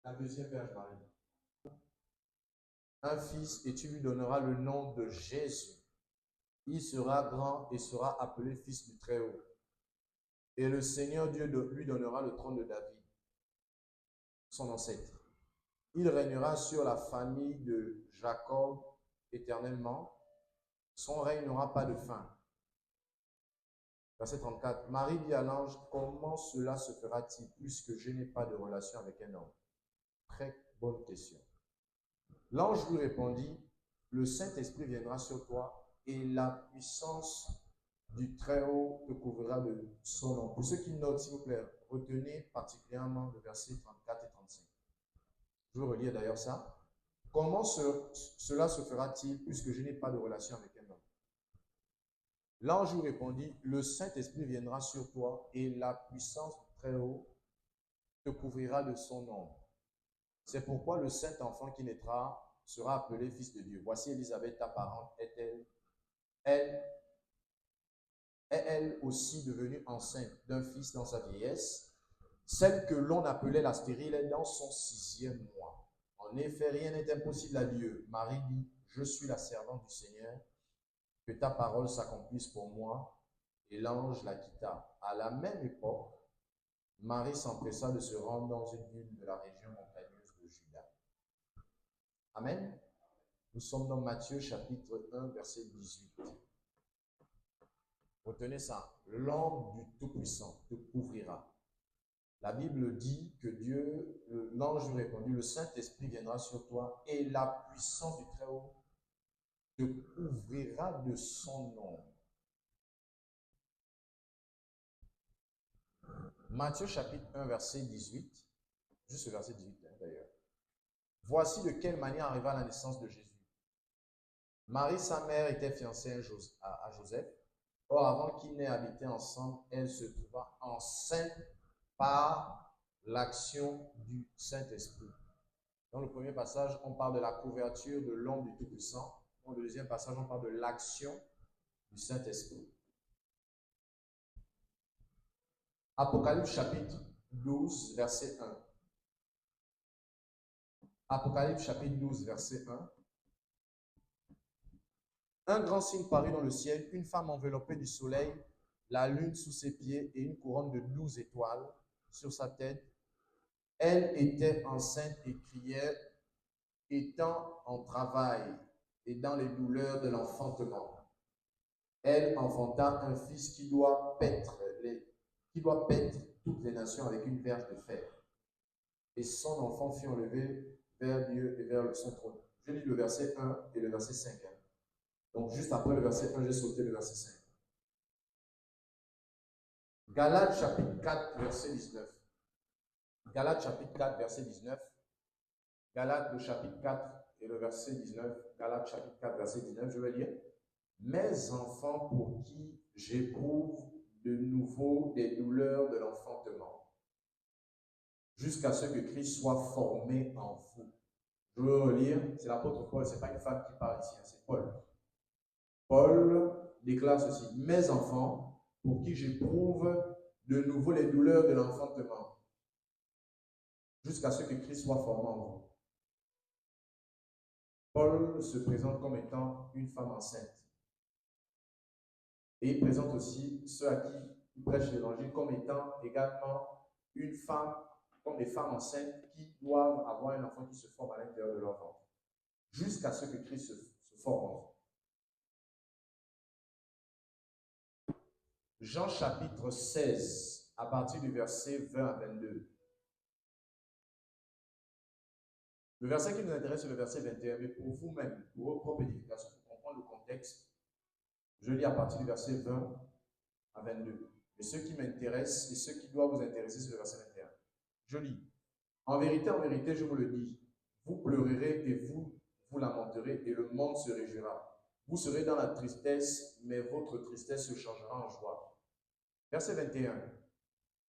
La deuxième Vierge Marie. Un fils, et tu lui donneras le nom de Jésus. Il sera grand et sera appelé fils du Très-Haut. Et le Seigneur Dieu lui donnera le trône de David, son ancêtre. Il régnera sur la famille de Jacob éternellement. Son règne n'aura pas de fin. Verset 34. Marie dit à l'ange, comment cela se fera-t-il puisque je n'ai pas de relation avec un homme? Très bonne question. L'ange lui répondit, le Saint-Esprit viendra sur toi et la puissance du Très-Haut te couvrira de son nom. Pour ceux qui notent, s'il vous plaît, retenez particulièrement le verset 34 et 35. Je veux relire d'ailleurs ça. Comment cela se fera-t-il puisque je n'ai pas de relation avec un homme? L'ange lui répondit, le Saint-Esprit viendra sur toi et la puissance du Très-Haut te couvrira de son nom. C'est pourquoi le saint enfant qui naîtra sera appelé fils de Dieu. Voici Élisabeth, ta parente, est-elle aussi devenue enceinte d'un fils dans sa vieillesse? Celle que l'on appelait la stérile est dans son 6e mois. En effet, rien n'est impossible à Dieu. Marie dit, je suis la servante du Seigneur, que ta parole s'accomplisse pour moi. Et l'ange la quitta. À la même époque, Marie s'empressa de se rendre dans une ville de la région montagneuse de Juda. Amen. Nous sommes dans Matthieu chapitre 1, verset 18. Retenez ça. L'ange du Tout-Puissant te couvrira. La Bible dit que Dieu, l'ange lui répondit, le Saint-Esprit viendra sur toi et la puissance du Très-Haut te couvrira de son nom. Matthieu chapitre 1, verset 18. Juste le verset 18 d'ailleurs. Voici de quelle manière arriva la naissance de Jésus. Marie, sa mère, était fiancée à Joseph. Or, avant qu'ils n'aient habité ensemble, elle se trouva enceinte par l'action du Saint-Esprit. Dans le premier passage, on parle de la couverture de l'ombre du Tout-Puissant. Dans le deuxième passage, on parle de l'action du Saint-Esprit. Apocalypse chapitre 12, verset 1. Apocalypse chapitre 12, verset 1. Un grand signe parut dans le ciel, une femme enveloppée du soleil, la lune sous ses pieds et une couronne de 12 étoiles sur sa tête. Elle était enceinte et criait, étant en travail et dans les douleurs de l'enfantement. Elle enfanta un fils qui doit paître toutes les nations avec une verge de fer. Et son enfant fut enlevé vers Dieu et vers son trône. Je lis le verset 1 et le verset 5. Donc, juste après le verset 1, j'ai sauté le verset 5. Galates chapitre 4, verset 19. Galates chapitre 4, verset 19. Galates le chapitre 4 et le verset 19. Galates chapitre 4, verset 19, je vais lire. Mes enfants pour qui j'éprouve de nouveau des douleurs de l'enfantement, jusqu'à ce que Christ soit formé en vous. Je veux relire, c'est l'apôtre Paul, ce n'est pas une femme qui parle ici, c'est Paul. Paul déclare ceci, mes enfants, pour qui j'éprouve de nouveau les douleurs de l'enfantement, jusqu'à ce que Christ soit formé en vous. Paul se présente comme étant une femme enceinte. Et il présente aussi ceux à qui il prêche l'évangile comme étant également une femme, comme des femmes enceintes qui doivent avoir un enfant qui se forme à l'intérieur de leur ventre, jusqu'à ce que Christ se forme en vous. Jean chapitre 16, à partir du verset 20 à 22. Le verset qui nous intéresse, c'est le verset 21, mais pour vous-même, pour vos propres édifications, pour comprendre le contexte, je lis à partir du verset 20 à 22. Mais ce qui m'intéresse et ce qui doit vous intéresser, c'est le verset 21. Je lis. En vérité, je vous le dis, vous pleurerez et vous lamenterez et le monde se réjouira. Vous serez dans la tristesse, mais votre tristesse se changera en joie. Verset 21.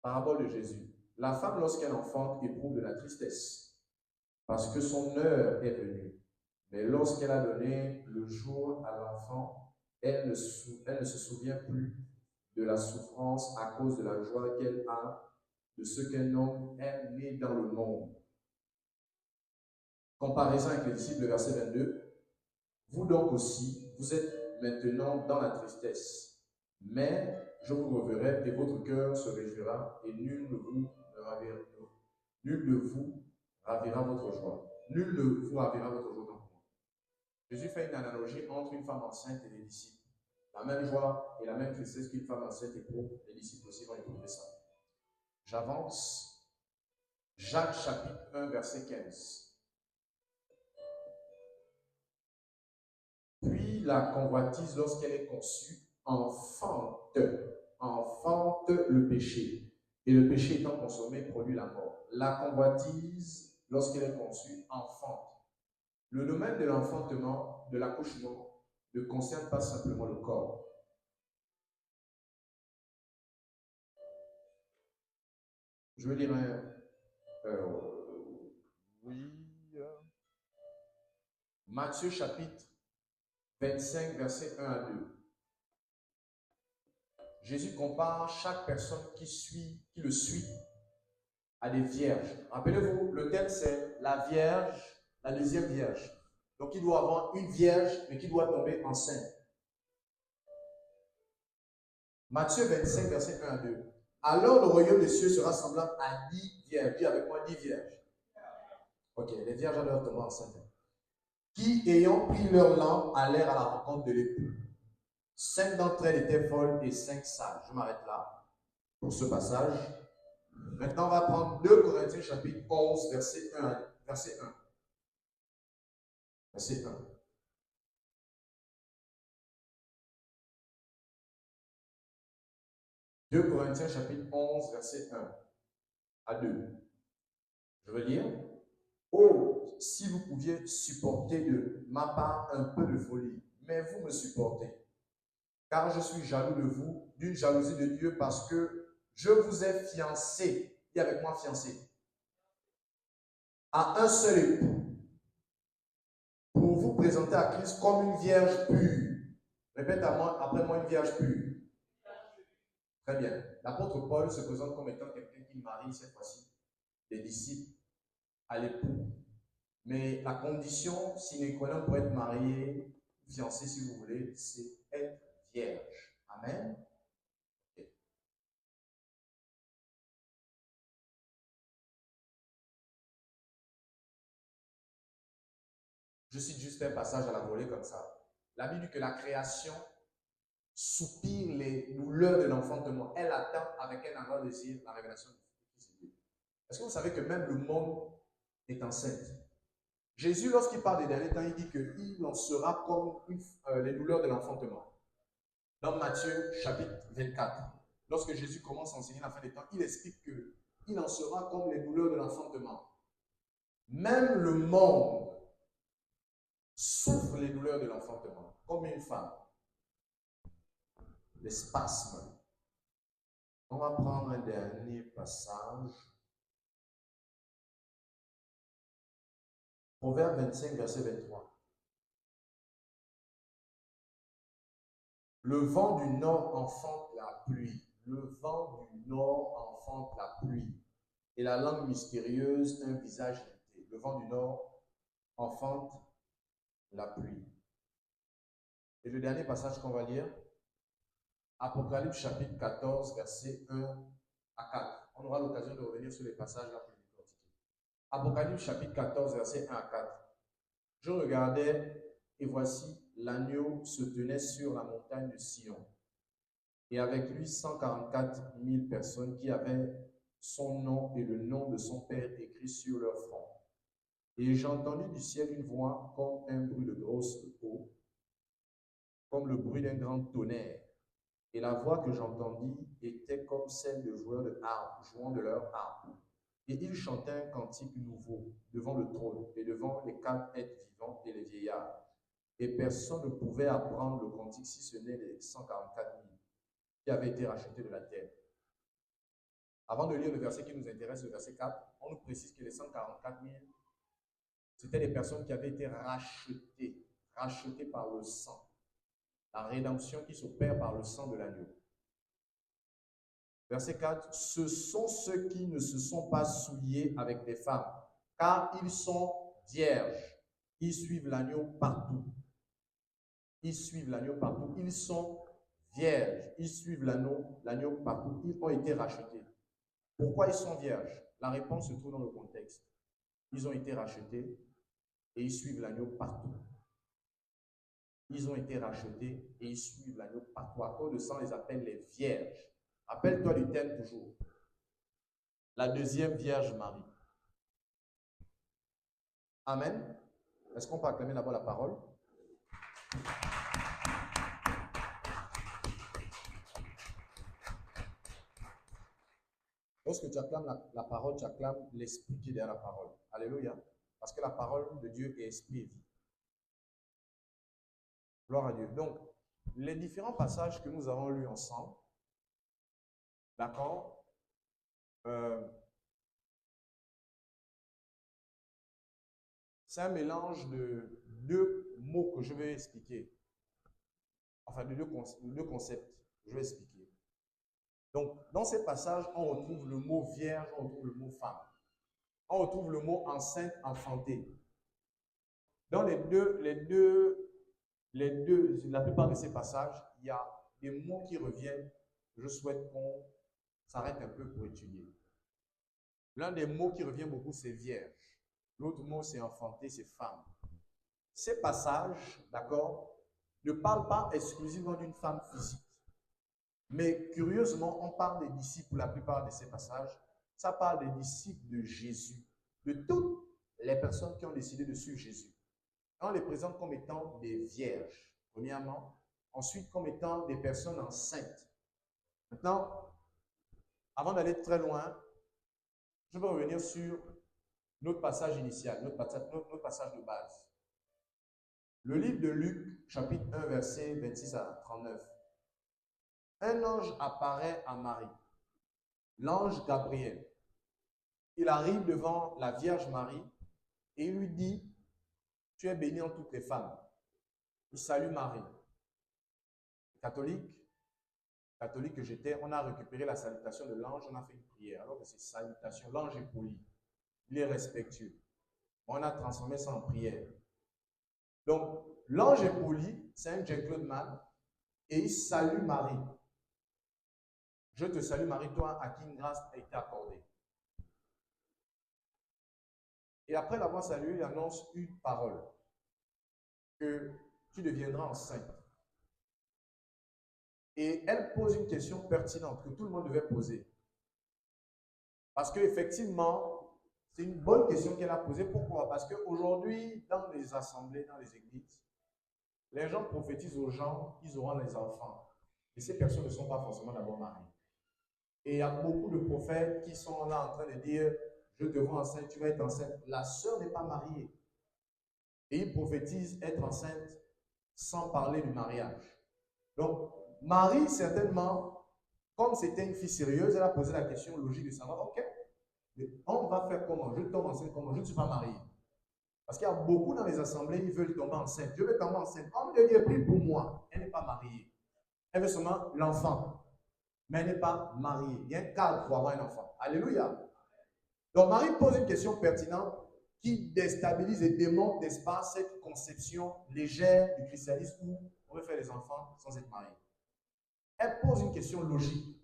Parabole de Jésus. La femme, lorsqu'elle enfante, éprouve de la tristesse, parce que son heure est venue. Mais lorsqu'elle a donné le jour à l'enfant, elle ne se souvient plus de la souffrance à cause de la joie qu'elle a de ce qu'un homme est né dans le monde. Comparaison avec les disciples, le verset 22. Vous donc aussi, vous êtes maintenant dans la tristesse, mais je vous reverrai et votre cœur se réjouira et nul ne vous ravira votre joie. Nul ne vous ravira votre joie dans moi. Jésus fait une analogie entre une femme enceinte et les disciples. La même joie et la même tristesse qu'une femme enceinte éprouve, les disciples aussi vont éprouver ça. J'avance. Jacques chapitre 1, verset 15. Puis la convoitise, lorsqu'elle est conçue, enfante le péché. Et le péché étant consommé, produit la mort. La convoitise, lorsqu'elle est conçue, enfante. Le domaine de l'enfantement, de l'accouchement, ne concerne pas simplement le corps. Je veux lire Matthieu chapitre 25, versets 1 à 2. Jésus compare chaque personne qui le suit à des vierges. Rappelez-vous, le thème c'est la vierge, la deuxième vierge. Donc il doit avoir une vierge, mais qui doit tomber enceinte. Matthieu 25, verset 1 à 2. Alors le royaume des cieux sera semblable à 10 vierges. Dis avec moi 10 vierges. Ok, les vierges doivent tomber enceintes. Qui, ayant pris leur lampe, allèrent à la rencontre de l'époux. 5 d'entre elles étaient folles et 5 sages. Je m'arrête là pour ce passage. Maintenant, on va prendre 2 Corinthiens chapitre 11, verset 1. Verset 1. Verset 1. « 2 Corinthiens chapitre 11, verset 1 à 2. Je veux lire. « Oh, si vous pouviez supporter de ma part un peu de folie, mais vous me supportez. Car je suis jaloux de vous, d'une jalousie de Dieu, parce que je vous ai fiancé. » Dis avec moi fiancé. À un seul époux, pour vous présenter à Christ comme une vierge pure. Répète après moi, une vierge pure. Très bien. L'apôtre Paul se présente comme étant quelqu'un qui marie cette fois-ci des disciples à l'époux. Mais la condition sine qua non pour être marié, fiancé si vous voulez, c'est être vierge. Amen. Okay. Je cite juste un passage à la volée comme ça. La Bible dit que la création soupire les douleurs de l'enfantement. Elle attend avec un ardent désir la révélation du Fils de Dieu. Est-ce que vous savez que même le monde est enceinte? Jésus, lorsqu'il parle des derniers temps, il dit qu'il en sera comme les douleurs de l'enfantement. Dans Matthieu chapitre 24, lorsque Jésus commence à enseigner la fin des temps, il explique qu'il en sera comme les douleurs de l'enfantement. Même le monde souffre les douleurs de l'enfantement, comme une femme. Les spasmes. On va prendre un dernier passage. Proverbe 25, verset 23. Le vent du nord enfante la pluie. Le vent du nord enfante la pluie. Et la langue mystérieuse, un visage irrité. Le vent du nord enfante la pluie. Et le dernier passage qu'on va lire, Apocalypse chapitre 14, verset 1 à 4. On aura l'occasion de revenir sur les passages là pour les décortiquer. Apocalypse chapitre 14, verset 1 à 4. Je regardais et voici l'agneau se tenait sur la montagne de Sion. Et avec lui 144 000 personnes qui avaient son nom et le nom de son Père écrit sur leur front. Et j'entendis du ciel une voix comme un bruit de grosse eau, comme le bruit d'un grand tonnerre. Et la voix que j'entendis était comme celle de joueurs de harpe, jouant de leur harpe. Et ils chantaient un cantique nouveau devant le trône et devant les 4 êtres vivants et les vieillards. Et personne ne pouvait apprendre le cantique si ce n'est les 144 000 qui avaient été rachetés de la terre. Avant de lire le verset qui nous intéresse, le verset 4, on nous précise que les 144 000, c'était des personnes qui avaient été rachetées par le sang. La rédemption qui s'opère par le sang de l'agneau. Verset 4, ce sont ceux qui ne se sont pas souillés avec des femmes, car ils sont vierges. Ils suivent l'agneau partout. Ils suivent l'agneau partout. Ils sont vierges. Ils suivent l'agneau partout. Ils ont été rachetés. Pourquoi ils sont vierges? La réponse se trouve dans le contexte. Ils ont été rachetés et ils suivent l'agneau partout. Ils ont été rachetés et ils suivent l'agneau partout. À cause de ça, on les appelle les vierges. Rappelle-toi du thème toujours. La deuxième Vierge Marie. Amen. Est-ce qu'on peut acclamer d'abord la parole? Lorsque tu acclames la parole, tu acclames l'esprit qui est derrière la parole. Alléluia. Parce que la parole de Dieu est esprit et vie. Gloire à Dieu. Donc, les différents passages que nous avons lus ensemble, d'accord, c'est un mélange de deux mots que je vais expliquer. Enfin, de deux concepts que je vais expliquer. Donc, dans ces passages, on retrouve le mot vierge, on retrouve le mot femme. On retrouve le mot enceinte, enfantée. Dans la plupart de ces passages, il y a des mots qui reviennent. Je souhaite qu'on s'arrête un peu pour étudier. L'un des mots qui revient beaucoup, c'est vierge. L'autre mot, c'est enfanté, c'est femme. Ces passages, d'accord, ne parlent pas exclusivement d'une femme physique. Mais curieusement, on parle des disciples pour la plupart de ces passages. Ça parle des disciples de Jésus, de toutes les personnes qui ont décidé de suivre Jésus. On les présente comme étant des vierges, premièrement. Ensuite, comme étant des personnes enceintes. Maintenant, avant d'aller très loin, je vais revenir sur notre passage initial, notre passage de base. Le livre de Luc, chapitre 1, verset 26 à 39. Un ange apparaît à Marie, l'ange Gabriel. Il arrive devant la Vierge Marie et il lui dit, tu es bénie en toutes les femmes. Il salue Marie. Catholique que j'étais, on a récupéré la salutation de l'ange, on a fait une prière. Alors que c'est salutation, l'ange est poli, il est respectueux. On a transformé ça en prière. Donc, l'ange est poli, c'est un gentleman, et il salue Marie. Je te salue Marie, toi à qui une grâce a été accordée. Et après l'avoir salué, il annonce une parole, que tu deviendras enceinte. Et elle pose une question pertinente que tout le monde devait poser. Parce qu'effectivement, c'est une bonne question qu'elle a posée. Pourquoi? Parce qu'aujourd'hui, dans les assemblées, dans les églises, les gens prophétisent aux gens qu'ils auront des enfants. Et ces personnes ne sont pas forcément d'abord mariées. Et il y a beaucoup de prophètes qui sont là en train de dire, je te vois enceinte, tu vas être enceinte. La sœur n'est pas mariée. Et ils prophétisent être enceinte sans parler du mariage. Donc, Marie, certainement, comme c'était une fille sérieuse, elle a posé la question logique de savoir, ok, on va faire comment? Je tombe enceinte comment? Je ne suis pas mariée. Parce qu'il y a beaucoup dans les assemblées, ils veulent tomber enceinte. Je veux tomber enceinte. On me dit, prie pour moi. Elle n'est pas mariée. Elle veut seulement l'enfant. Mais elle n'est pas mariée. Il y a un cadre pour avoir un enfant. Alléluia. Donc Marie pose une question pertinente qui déstabilise et démontre, n'est-ce pas, cette conception légère du christianisme où on veut faire des enfants sans être marié. Elle pose une question logique.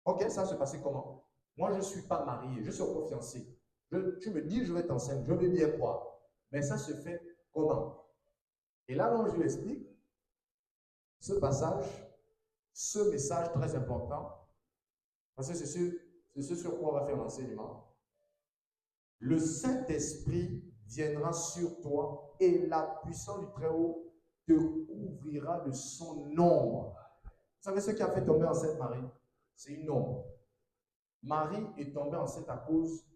Ok, ça se passait comment? Moi, je ne suis pas marié, je suis encore fiancé. Tu me dis, je vais t'enseigner, je veux bien croire. Mais ça se fait comment? Et là, l'ange lui explique ce passage, ce message très important, parce que c'est ce sur quoi on va faire l'enseignement. Le Saint-Esprit viendra sur toi et la puissance du Très-Haut te couvrira de son ombre. Vous savez ce qui a fait tomber enceinte Marie? C'est une ombre. Marie est tombée enceinte à cause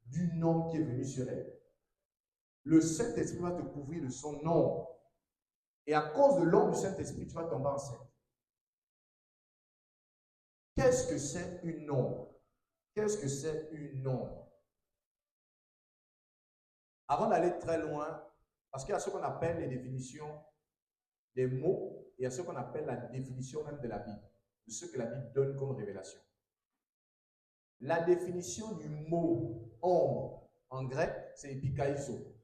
d'une ombre qui est venue sur elle. Le Saint-Esprit va te couvrir de son ombre. Et à cause de l'ombre du Saint-Esprit, tu vas tomber enceinte. Qu'est-ce que c'est une ombre? Qu'est-ce que c'est une ombre? Avant d'aller très loin, parce qu'il y a ce qu'on appelle les définitions des mots, et il y a ce qu'on appelle la définition même de la Bible, de ce que la Bible donne comme révélation. La définition du mot ombre En grec, c'est epikaizo.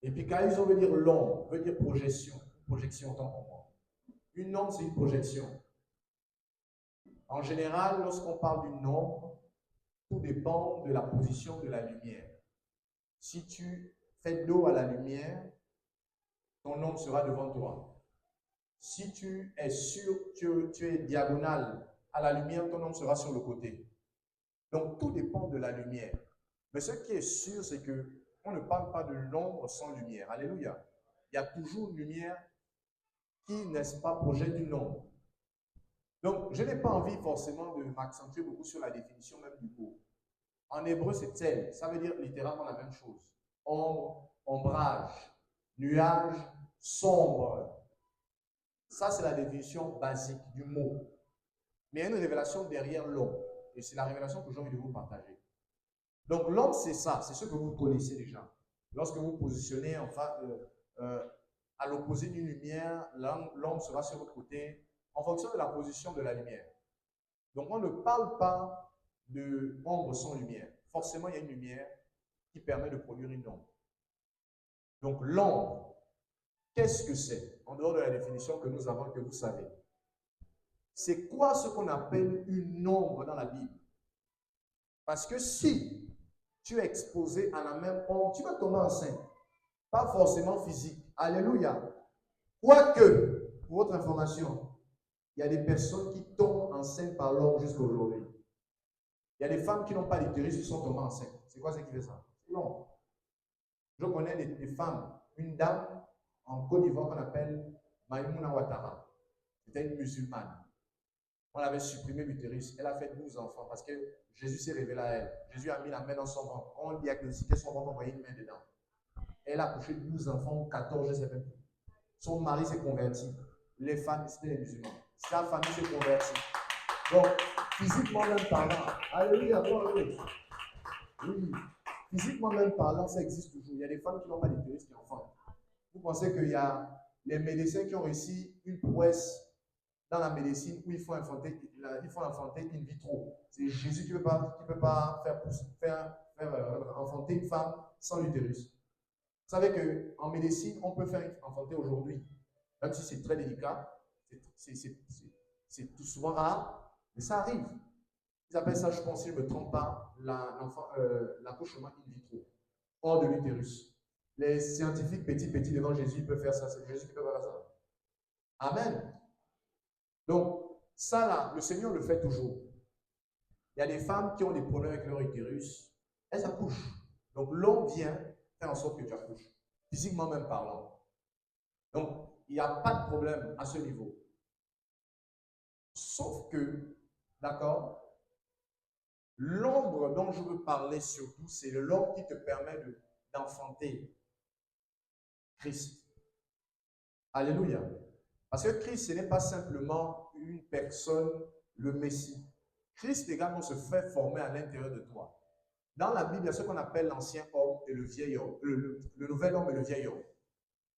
Epikaizo veut dire l'ombre, veut dire projection autant pour moi. Une ombre, c'est une projection. En général, lorsqu'on parle d'une ombre, tout dépend de la position de la lumière. Si tu fais dos à la lumière, ton ombre sera devant toi. Si tu es tu es diagonal à la lumière, ton ombre sera sur le côté. Donc, tout dépend de la lumière. Mais ce qui est sûr, c'est que on ne parle pas de l'ombre sans lumière. Alléluia. Il y a toujours une lumière qui, n'est-ce pas, projette une ombre. Donc, je n'ai pas envie forcément de m'accentuer beaucoup sur la définition même du mot. En hébreu, c'est tel. Ça veut dire littéralement la même chose. Ombre, ombrage, nuage, sombre. Ça, c'est la définition basique du mot. Mais il y a une révélation derrière l'ombre. Et c'est la révélation que j'ai envie de vous partager. Donc, l'ombre, c'est ça. C'est ce que vous connaissez déjà. Lorsque vous positionnez enfin, à l'opposé d'une lumière, l'ombre sera sur votre côté en fonction de la position de la lumière. Donc, on ne parle pas de ombre sans lumière. Forcément, il y a une lumière qui permet de produire une ombre. Donc, l'ombre, qu'est-ce que c'est? En dehors de la définition que nous avons, que vous savez. C'est quoi ce qu'on appelle une ombre dans la Bible? Parce que si tu es exposé à la même ombre, tu vas tomber enceinte. Pas forcément physique. Alléluia. Quoique, pour votre information, il y a des personnes qui tombent enceintes par l'ombre jusqu'à aujourd'hui. Il y a des femmes qui n'ont pas d'utérus qui sont tombées enceintes. C'est quoi ce qui fait ça? C'est l'ombre. Je connais des femmes, une dame en Côte d'Ivoire qu'on appelle Maïmouna Ouattara. C'était une musulmane. On avait supprimé l'utérus. Elle a fait 12 enfants parce que Jésus s'est révélé à elle. Jésus a mis la main dans son ventre. On diagnostiquait son ventre, on voyait une main dedans. Elle a couché 12 enfants, 14, je ne sais même plus. Son mari s'est converti. Les femmes, c'était les musulmans. Sa famille s'est convertie. Donc, physiquement même parlant, alléluia, oui. Physiquement même parlant, ça existe toujours. Il y a des femmes qui n'ont pas d'utérus qui enfantent. Vous pensez qu'il y a les médecins qui ont réussi une prouesse dans la médecine où il faut enfanter in vitro. C'est Jésus qui ne peut pas faire enfanter une femme sans l'utérus. Vous savez qu'en médecine, on peut faire enfanter aujourd'hui, même si c'est très délicat, c'est tout souvent rare, mais ça arrive. Ils appellent ça, je pense, si je ne me trompe pas, l'accouchement in vitro, hors de l'utérus. Les scientifiques petits devant Jésus peuvent faire ça. C'est Jésus qui peut faire ça. Amen. Donc, ça là, le Seigneur le fait toujours. Il y a des femmes qui ont des problèmes avec leur utérus, elles accouchent. Donc, l'homme vient faire en sorte que tu accouches, physiquement même parlant. Donc, il n'y a pas de problème à ce niveau. Sauf que, d'accord, l'ombre dont je veux parler surtout, c'est l'ombre qui te permet d'enfanter Christ. Alléluia. Parce que Christ, ce n'est pas simplement une personne, le Messie. Christ également se fait former à l'intérieur de toi. Dans la Bible, il y a ce qu'on appelle l'ancien homme et le vieil homme, le nouvel homme et le vieil homme.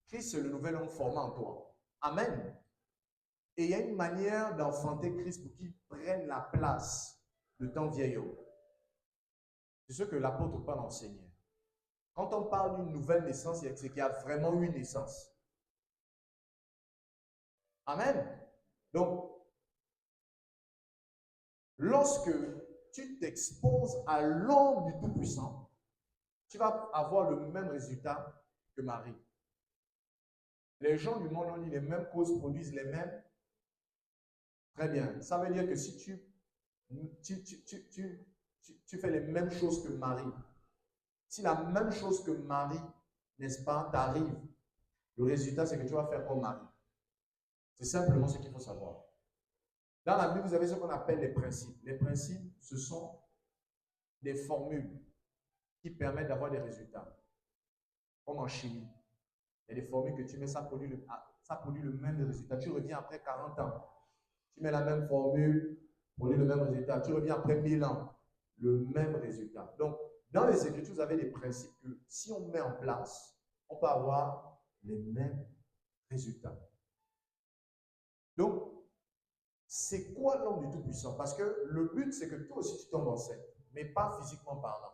Christ, c'est le nouvel homme formé en toi. Amen. Et il y a une manière d'enfanter Christ pour qu'il prenne la place de ton vieil homme. C'est ce que l'apôtre Paul enseignait. Quand on parle d'une nouvelle naissance, c'est qu'il y a vraiment une naissance. Amen. Donc, lorsque tu t'exposes à l'ombre du Tout-Puissant, tu vas avoir le même résultat que Marie. Les gens du monde ont dit les mêmes causes produisent les mêmes. Très bien. Ça veut dire que si tu fais les mêmes choses que Marie, si la même chose que Marie, n'est-ce pas, t'arrive, le résultat, c'est que tu vas faire comme Marie. C'est simplement ce qu'il faut savoir. Dans la Bible, vous avez ce qu'on appelle les principes. Les principes, ce sont des formules qui permettent d'avoir des résultats. Comme en chimie. Il y a des formules que tu mets, ça produit le même résultat. Tu reviens après 40 ans. Tu mets la même formule, produit le même résultat. Tu reviens après 1000 ans, le même résultat. Donc, dans les Écritures, vous avez des principes que si on met en place, on peut avoir les mêmes résultats. Donc, c'est quoi l'homme du Tout-Puissant? Parce que le but, c'est que toi aussi, tu tombes enceinte, mais pas physiquement parlant.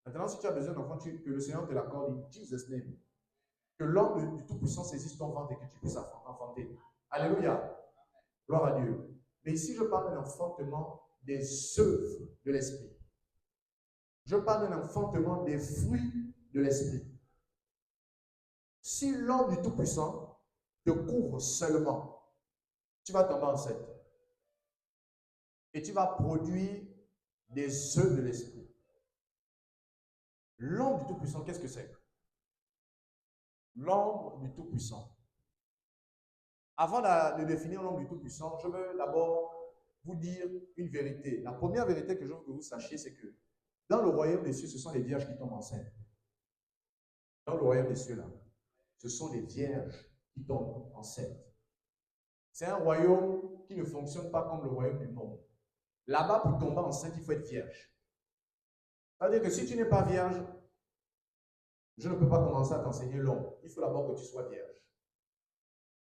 Maintenant, si tu as besoin d'enfant, que le Seigneur te l'accorde, in Jesus' name. Que l'homme du Tout-Puissant saisisse ton ventre et que tu puisses enfanter. Alléluia. Gloire à Dieu. Mais ici, je parle d'un enfantement des œuvres de l'Esprit. Je parle d'un enfantement des fruits de l'Esprit. Si l'homme du Tout-Puissant te couvre seulement, tu vas tomber enceinte. Et tu vas produire des œuvres de l'Esprit. L'homme du Tout-Puissant, qu'est-ce que c'est? L'ombre du Tout-Puissant. Avant de définir l'ombre du Tout-Puissant, je veux d'abord vous dire une vérité. La première vérité que je veux que vous sachiez, c'est que dans le royaume des cieux, ce sont les vierges qui tombent enceintes. Dans le royaume des cieux, là, ce sont les vierges qui tombent enceintes. C'est un royaume qui ne fonctionne pas comme le royaume du monde. Là-bas, pour tomber enceinte, il faut être vierge. C'est-à-dire que si tu n'es pas vierge, je ne peux pas commencer à t'enseigner l'ombre. Il faut d'abord que tu sois vierge.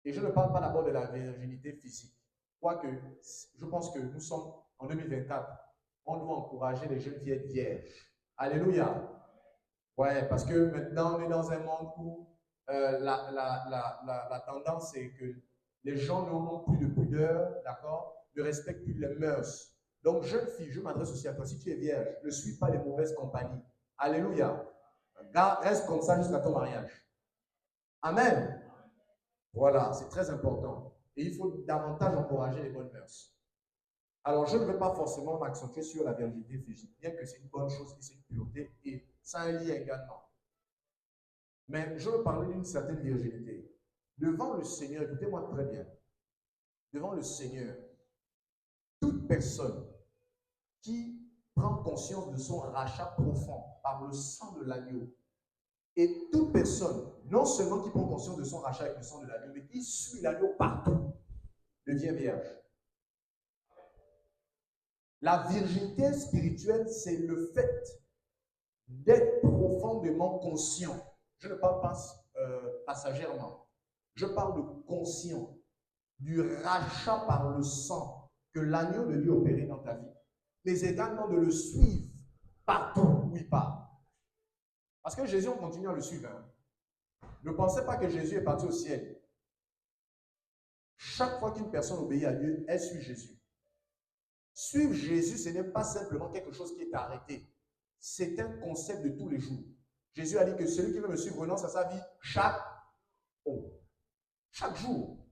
Et je ne parle pas d'abord de la virginité physique. Quoique, je pense que nous sommes en 2024. On doit encourager les jeunes filles à être vierges. Alléluia. Ouais, parce que maintenant, on est dans un monde où la tendance, c'est que les gens n'ont plus de pudeur, d'accord, ne respectent plus les mœurs. Donc, jeune fille, je m'adresse aussi à toi. Si tu es vierge, ne suis pas les mauvaises compagnies. Alléluia. Reste comme ça jusqu'à ton mariage. Amen. Voilà, c'est très important. Et il faut davantage encourager les bonnes mœurs. Alors, je ne vais pas forcément m'accentuer sur la virginité physique, bien que c'est une bonne chose et c'est une pureté, et ça a un lien également. Mais je veux parler d'une certaine virginité. Devant le Seigneur, écoutez-moi très bien, devant le Seigneur, toute personne qui prend conscience de son rachat profond par le sang de l'agneau, et toute personne, non seulement qui prend conscience de son rachat avec le sang de l'agneau, mais qui suit l'agneau partout, devient vierge. La virginité spirituelle, c'est le fait d'être profondément conscient. Je ne parle pas passagèrement. Je parle de conscient, du rachat par le sang que l'agneau de Dieu a opéré dans ta vie, mais également de le suivre partout où il part. Parce que Jésus, on continue à le suivre. Hein. Ne pensez pas que Jésus est parti au ciel. Chaque fois qu'une personne obéit à Dieu, elle suit Jésus. Suivre Jésus, ce n'est pas simplement quelque chose qui est arrêté. C'est un concept de tous les jours. Jésus a dit que celui qui veut me suivre renonce à sa vie chaque jour.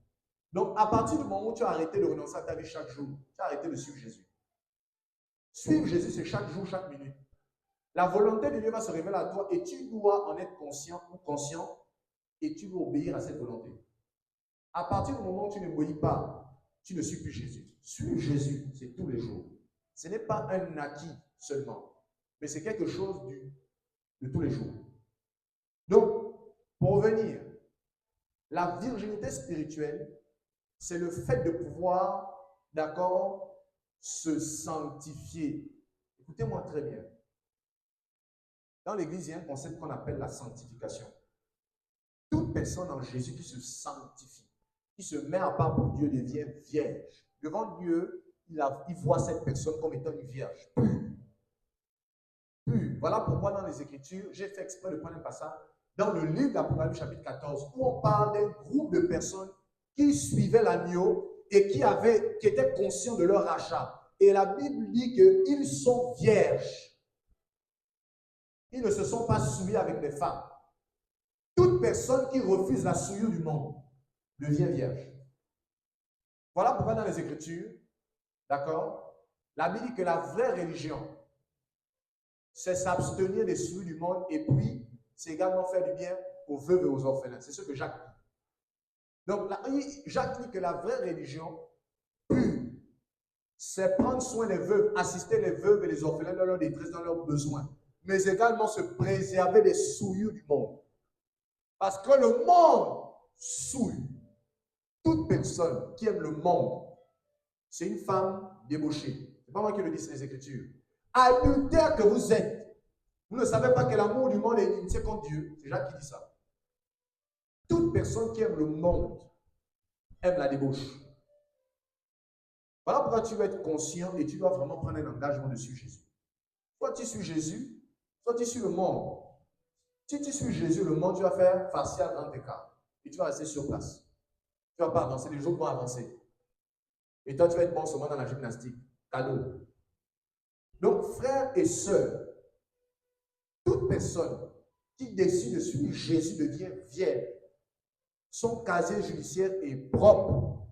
Donc, à partir du moment où tu as arrêté de renoncer à ta vie chaque jour, tu as arrêté de suivre Jésus. Suivre Jésus, c'est chaque jour, chaque minute. La volonté de Dieu va se révéler à toi et tu dois en être conscient ou conscient et tu dois obéir à cette volonté. À partir du moment où tu n'obéis pas, tu ne suis plus Jésus. Suivre Jésus, c'est tous les jours. Ce n'est pas un acquis seulement, mais c'est quelque chose de tous les jours. Donc, pour revenir, la virginité spirituelle, c'est le fait de pouvoir, d'accord, se sanctifier. Écoutez-moi très bien. Dans l'Église, il y a un concept qu'on appelle la sanctification. Toute personne en Jésus qui se sanctifie, qui se met à part pour Dieu, devient vierge. Devant Dieu, il voit cette personne comme étant une vierge, pure. Voilà pourquoi dans les Écritures, j'ai fait exprès de prendre un passage dans le livre d'Apocalypse chapitre 14, où on parle d'un groupe de personnes qui suivaient l'agneau et qui étaient conscients de leur rachat. Et la Bible dit qu'ils sont vierges. Ils ne se sont pas souillés avec des femmes. Toute personne qui refuse la souillure du monde devient vierge. Voilà pourquoi dans les Écritures, d'accord, la Bible dit que la vraie religion, c'est s'abstenir des souillures du monde et puis c'est également faire du bien aux veuves et aux orphelins. C'est ce que Jacques dit. Donc, Jacques dit que la vraie religion pure, c'est prendre soin des veuves, assister les veuves et les orphelins dans leur détresse, dans leurs besoins, mais également se préserver des souillures du monde. Parce que le monde souille. Toute personne qui aime le monde, c'est une femme débauchée. Ce n'est pas moi qui le dis, c'est les Écritures. Adultère que vous êtes, vous ne savez pas que l'amour du monde est inimitié contre Dieu. C'est Jacques qui dit ça. Toute personne qui aime le monde aime la débauche. Voilà pourquoi tu dois être conscient et tu dois vraiment prendre un engagement de suivre Jésus. Toi, tu suis Jésus, Soit tu suis le monde. Si tu suis Jésus, le monde, tu vas faire facial dans tes cas. Et tu vas rester sur place. Tu ne vas pas avancer, les jours vont avancer. Et toi, tu vas être bon seulement dans la gymnastique. Cadeau. Donc, frères et sœurs, toute personne qui décide de suivre Jésus devient vierge. Son casier judiciaire est propre.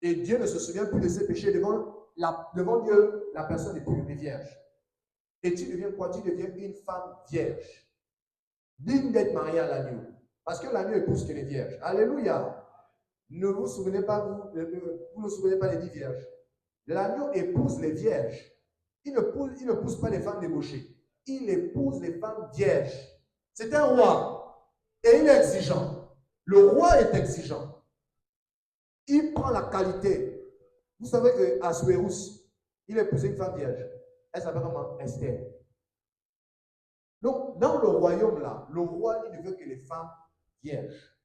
Et Dieu ne se souvient plus de ses péchés. Devant Dieu, la personne est pure et vierge. Et tu deviens quoi? Tu deviens une femme vierge. Digne d'être mariée à l'agneau. Parce que l'agneau épouse que les vierges. Alléluia. Ne vous souvenez pas, vous ne souvenez pas des 10 vierges. L'agneau épouse les vierges. Il ne pousse pas les femmes débauchées. Il épouse les femmes vierges. C'est un roi. Et il est exigeant. Le roi est exigeant. Il prend la qualité. Vous savez qu'Assuérus, il a épousé une femme vierge. Elle s'appelle comment? Esther. Donc, dans le royaume là, le roi, il ne veut que les femmes vierges.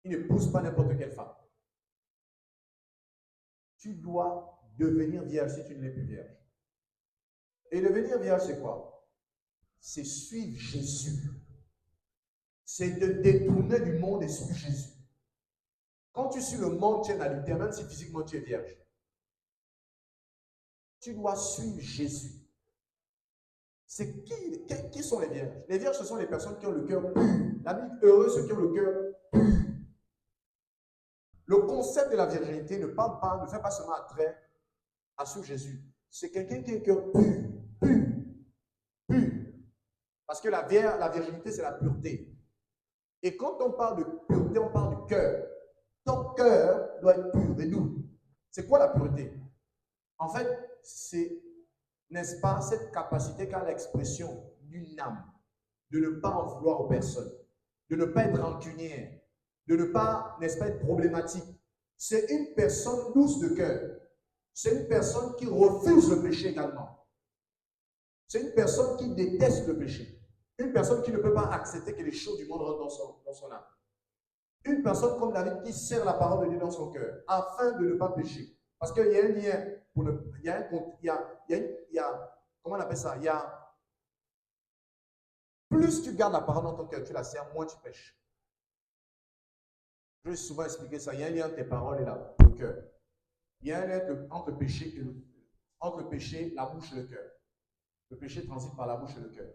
Il ne pousse pas n'importe quelle femme. Tu dois devenir vierge si tu ne l'es plus vierge. Et devenir vierge, c'est quoi? C'est suivre Jésus. C'est de détourner du monde et suivre Jésus. Quand tu suis le monde, tu es adultère, même si physiquement tu es vierge. Tu dois suivre Jésus. C'est qui sont les vierges? Les vierges, ce sont les personnes qui ont le cœur pur. La Bible, heureux ceux qui ont le cœur pur. Le concept de la virginité ne fait pas seulement attrait à suivre Jésus. C'est quelqu'un qui a un cœur pur, pur, pur. Parce que la virginité, c'est la pureté. Et quand on parle de pureté, on parle du cœur. Ton cœur doit être pur et doux. C'est quoi la pureté? En fait, c'est, n'est-ce pas, cette capacité qu'a l'expression d'une âme, de ne pas en vouloir aux personnes, de ne pas être rancunière, de ne pas, n'est-ce pas, être problématique. C'est une personne douce de cœur. C'est une personne qui refuse le péché également. C'est une personne qui déteste le péché. Une personne qui ne peut pas accepter que les choses du monde rentrent dans son âme. Une personne comme David qui sert la parole de Dieu dans son cœur afin de ne pas pécher. Parce qu'il y a un lien, comment on appelle ça? Plus tu gardes la parole dans ton cœur, tu la sers, moins tu pêches. Je vais souvent expliquer ça. Il y a un lien entre tes paroles et le cœur. Il y a un lien entre le péché, la bouche et le cœur. Le péché transite par la bouche et le cœur.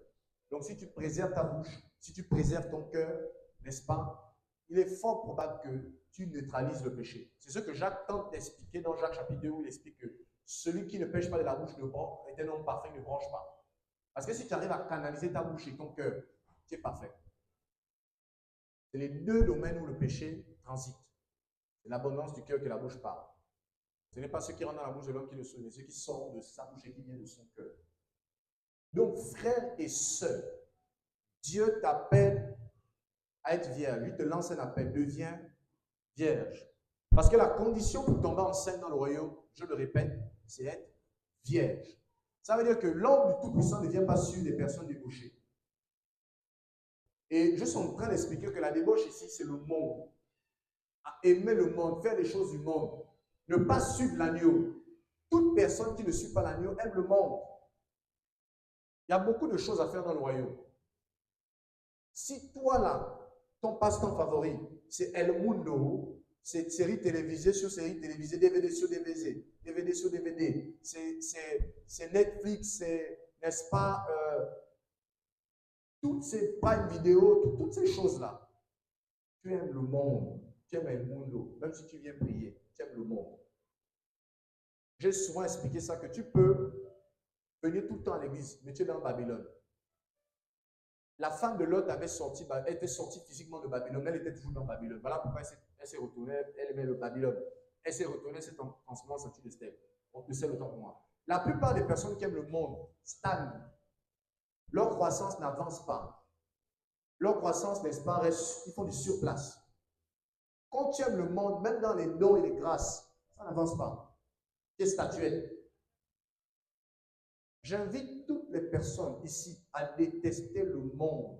Donc si tu préserves ta bouche, si tu préserves ton cœur, n'est-ce pas? Il est fort probable que tu neutralises le péché. C'est ce que Jacques tente d'expliquer dans Jacques chapitre 2 où il explique que celui qui ne pêche pas de la bouche est un homme parfait, ne branche pas. Parce que si tu arrives à canaliser ta bouche et ton cœur, tu es parfait. C'est les deux domaines où le péché transite. C'est l'abondance du cœur que la bouche parle. Ce n'est pas ce qui rentre dans la bouche de l'homme qui le sauve, mais ce qui sort de sa bouche et qui vient de son cœur. Donc, frères et sœurs, Dieu t'appelle à être vierge. Il te lance un appel, deviens vierge. Parce que la condition pour tomber enceinte dans le royaume, je le répète, c'est être vierge. Ça veut dire que l'homme du Tout-Puissant ne vient pas sur des personnes débauchées. Et je suis en train d'expliquer que la débauche ici, c'est le monde. À aimer le monde, faire les choses du monde. Ne pas suivre l'agneau. Toute personne qui ne suit pas l'agneau aime le monde. Il y a beaucoup de choses à faire dans le royaume. Si toi là, ton passe-temps favori, c'est El Mundo, c'est série télévisée sur série télévisée, DVD sur DVD, DVD sur DVD, c'est Netflix, c'est, n'est-ce pas, toutes ces Prime Vidéo, toutes ces choses-là. Tu aimes le monde, tu aimes El Mundo, même si tu viens prier, tu aimes le monde. J'ai souvent expliqué ça, que tu peux venir tout le temps à l'église, mais tu es dans Babylone. La femme de Lot était sortie physiquement de Babylone, elle était toujours dans Babylone. Voilà pourquoi elle s'est retournée, elle aimait le Babylone. Elle s'est retournée, c'est en ce moment sortie de Stèle. On peut le temps pour moi. La plupart des personnes qui aiment le monde stagnent. Leur croissance n'avance pas. Leur croissance, n'est-ce pas, ils font du surplace. Quand tu aimes le monde, même dans les dons et les grâces, ça n'avance pas. Tu es statuette. J'invite toutes les personnes ici à détester le monde.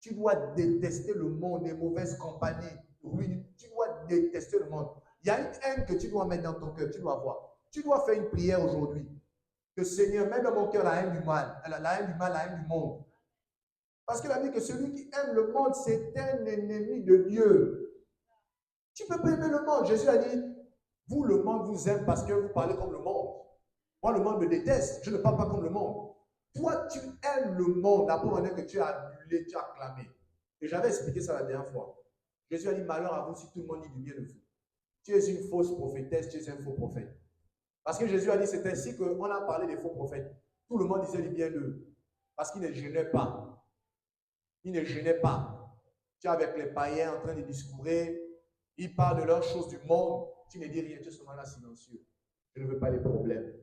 Tu dois détester le monde, les mauvaises compagnies. Oui, tu dois détester le monde. Il y a une haine que tu dois mettre dans ton cœur, tu dois avoir. Tu dois faire une prière aujourd'hui. que Seigneur, mets dans mon cœur la haine du mal, la haine du mal, la haine du monde. Parce qu'il a dit que celui qui aime le monde, c'est un ennemi de Dieu. Tu ne peux pas aimer le monde. Jésus a dit, vous, le monde vous aime parce que vous parlez comme le monde. Moi, le monde me déteste. Je ne parle pas comme le monde. Toi, tu aimes le monde. La première manière que tu as annulé, tu as acclamé. Et j'avais expliqué ça la dernière fois. Jésus a dit, malheur à vous si tout le monde dit du bien de vous. Tu es une fausse prophétesse, tu es un faux prophète. Parce que Jésus a dit, c'est ainsi qu'on a parlé des faux prophètes. Tout le monde disait du bien d'eux. Parce qu'ils ne gênaient pas. Ils ne gênaient pas. Tu es avec les païens en train de discourir. Ils parlent de leurs choses du monde. Tu ne dis rien, tu es seulement là silencieux. Je ne veux pas les problèmes.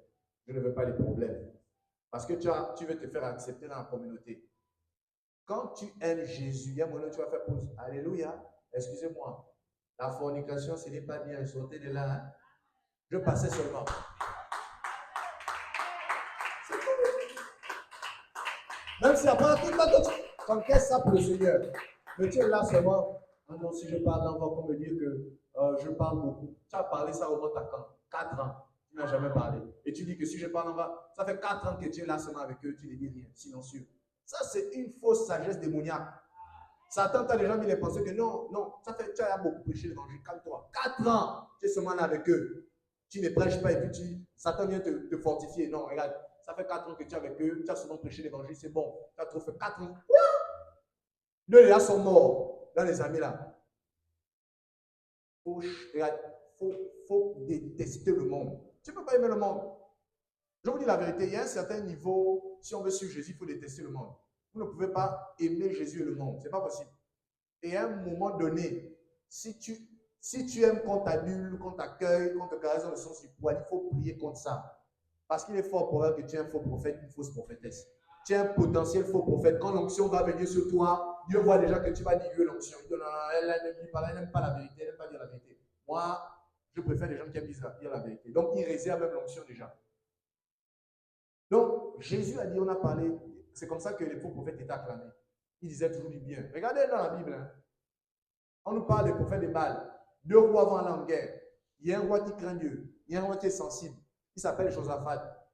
Je ne veux pas les problèmes. Parce que tu veux te faire accepter dans la communauté. Quand tu aimes Jésus, il y a un moment où tu vas faire pause. Alléluia. Excusez-moi. La fornication, ce n'est pas bien. Sortez de là. Hein? Je passais seulement. C'est tout. Même si après tout le temps, quand qu'est-ce ça pour le Seigneur? Mais tu es là seulement. Ah non, si je parle, on va me dire que je parle beaucoup. Tu as parlé ça au moins 4 ans. Tu n'as jamais parlé. Et tu dis que si je parle, on va. Ça fait 4 ans que tu es là seulement avec eux, tu ne dis rien, silencieux. Ça, c'est une fausse sagesse démoniaque. Satan t'a déjà mis les pensées que non, ça fait, tu as beaucoup prêché l'évangile, calme-toi. 4 ans, tu es seulement là avec eux. Tu ne prêches pas et puis Satan vient te fortifier. Non, regarde, ça fait 4 ans que tu es avec eux, tu as souvent prêché l'évangile, c'est bon. Tu as trop fait 4 ans. Quoi? 2 là sont morts, là les amis là. Faut détester le monde. Tu ne peux pas aimer le monde. Je vous dis la vérité, il y a un certain niveau, si on veut suivre Jésus, il faut détester le monde. Vous ne pouvez pas aimer Jésus et le monde. Ce n'est pas possible. Et à un moment donné, si tu aimes qu'on t'adule, qu'on t'accueille, qu'on te caresse dans le sens du poil, il faut prier contre ça. Parce qu'il est fort probable que tu es un faux prophète, une fausse prophétesse. Tu es un potentiel faux prophète. Quand l'onction va venir sur toi, Dieu voit déjà que tu vas diluer l'onction. Il dit non, elle n'aime pas la vérité, elle n'aime pas dire la vérité. Moi, je préfère les gens qui aiment dire la vérité. Donc, il réserve même l'onction déjà. Donc, Jésus a dit, on a parlé, c'est comme ça que les faux prophètes étaient acclamés. Ils disaient toujours du bien. Regardez dans la Bible, hein. On nous parle des prophètes de Baal. 2 rois vont aller en guerre. Il y a un roi qui craint Dieu. Il y a un roi qui est sensible. Il s'appelle Josaphat.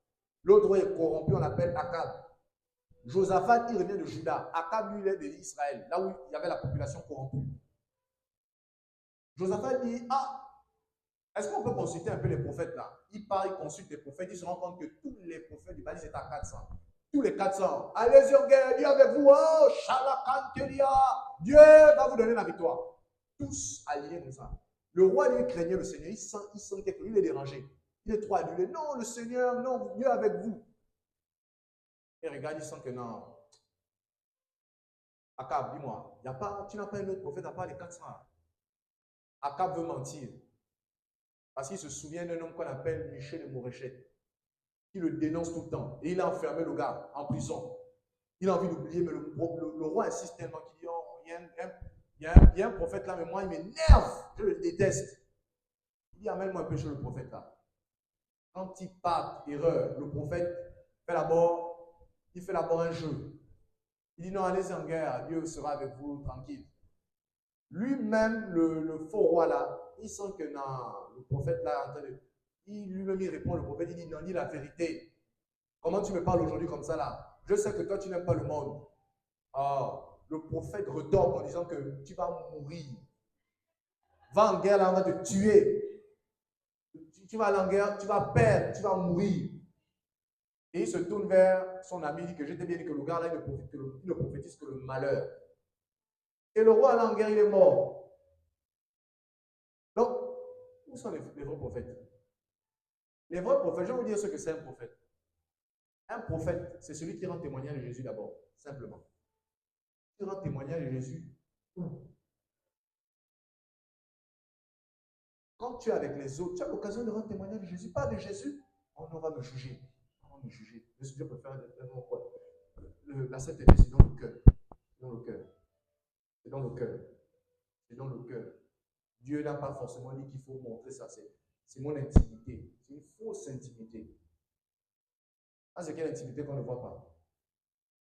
L'autre roi est corrompu, on l'appelle Akab. Josaphat, il revient de Juda. Akab, lui, il est d'Israël, là où il y avait la population corrompue. Josaphat dit, est-ce qu'on peut consulter un peu les prophètes là? Il part, il consulte les prophètes, il se rend compte que tous les prophètes du Baal étaient à 400. Tous les 400. Allez-y en guerre, Dieu avec vous. Oh, Shalakantelia. Dieu va vous donner la victoire. Tous alliés comme ça. Le roi, lui, craignait le Seigneur. Il sent quelque chose, il est dérangé. Il est trop adulé. Non, le Seigneur, non, Dieu avec vous. Et regarde, il sent que non. Akab, dis-moi, tu n'as pas un autre prophète à part les 400. Akab veut mentir. Parce qu'il se souvient d'un homme qu'on appelle Michel de Moréchette, qui le dénonce tout le temps. Et il a enfermé le gars en prison. Il a envie d'oublier, mais le roi insiste tellement qu'il dit, oh, il y a un prophète là, mais moi, il m'énerve. Je le déteste. Il dit, amène-moi un peu chez le prophète là. Quand il part, erreur, le prophète fait d'abord un jeu. Il dit, non, allez en guerre, Dieu sera avec vous, tranquille. Lui-même, le faux roi là, il sent que non, le prophète là, en train de... lui-même, il répond, le prophète, il dit, non, dis la vérité. Comment tu me parles aujourd'hui comme ça là? Je sais que toi, tu n'aimes pas le monde. Le prophète retombe en disant que tu vas mourir. Va en guerre là, on va te tuer. Tu vas aller en guerre, tu vas perdre, tu vas mourir. Et il se tourne vers son ami, il dit que je t'ai bien dit que le gars là, il ne prophétise que le malheur. Et le roi là en guerre, il est mort. Donc, où sont les vrais prophètes? Les vrais prophètes, je vais vous dire ce que c'est un prophète. Un prophète, c'est celui qui rend témoignage de Jésus d'abord, simplement. Qui rend témoignage de Jésus où? Quand tu es avec les autres, tu as l'occasion de rendre témoignage de Jésus, pas de Jésus. On va me juger. On va me juger. Je préfère la Sainte Esprit, c'est dans le cœur. C'est dans le cœur. C'est dans le cœur. C'est dans le cœur. Dieu n'a pas forcément dit qu'il faut montrer ça. C'est mon intimité. C'est une fausse intimité. C'est quelle intimité qu'on ne voit pas.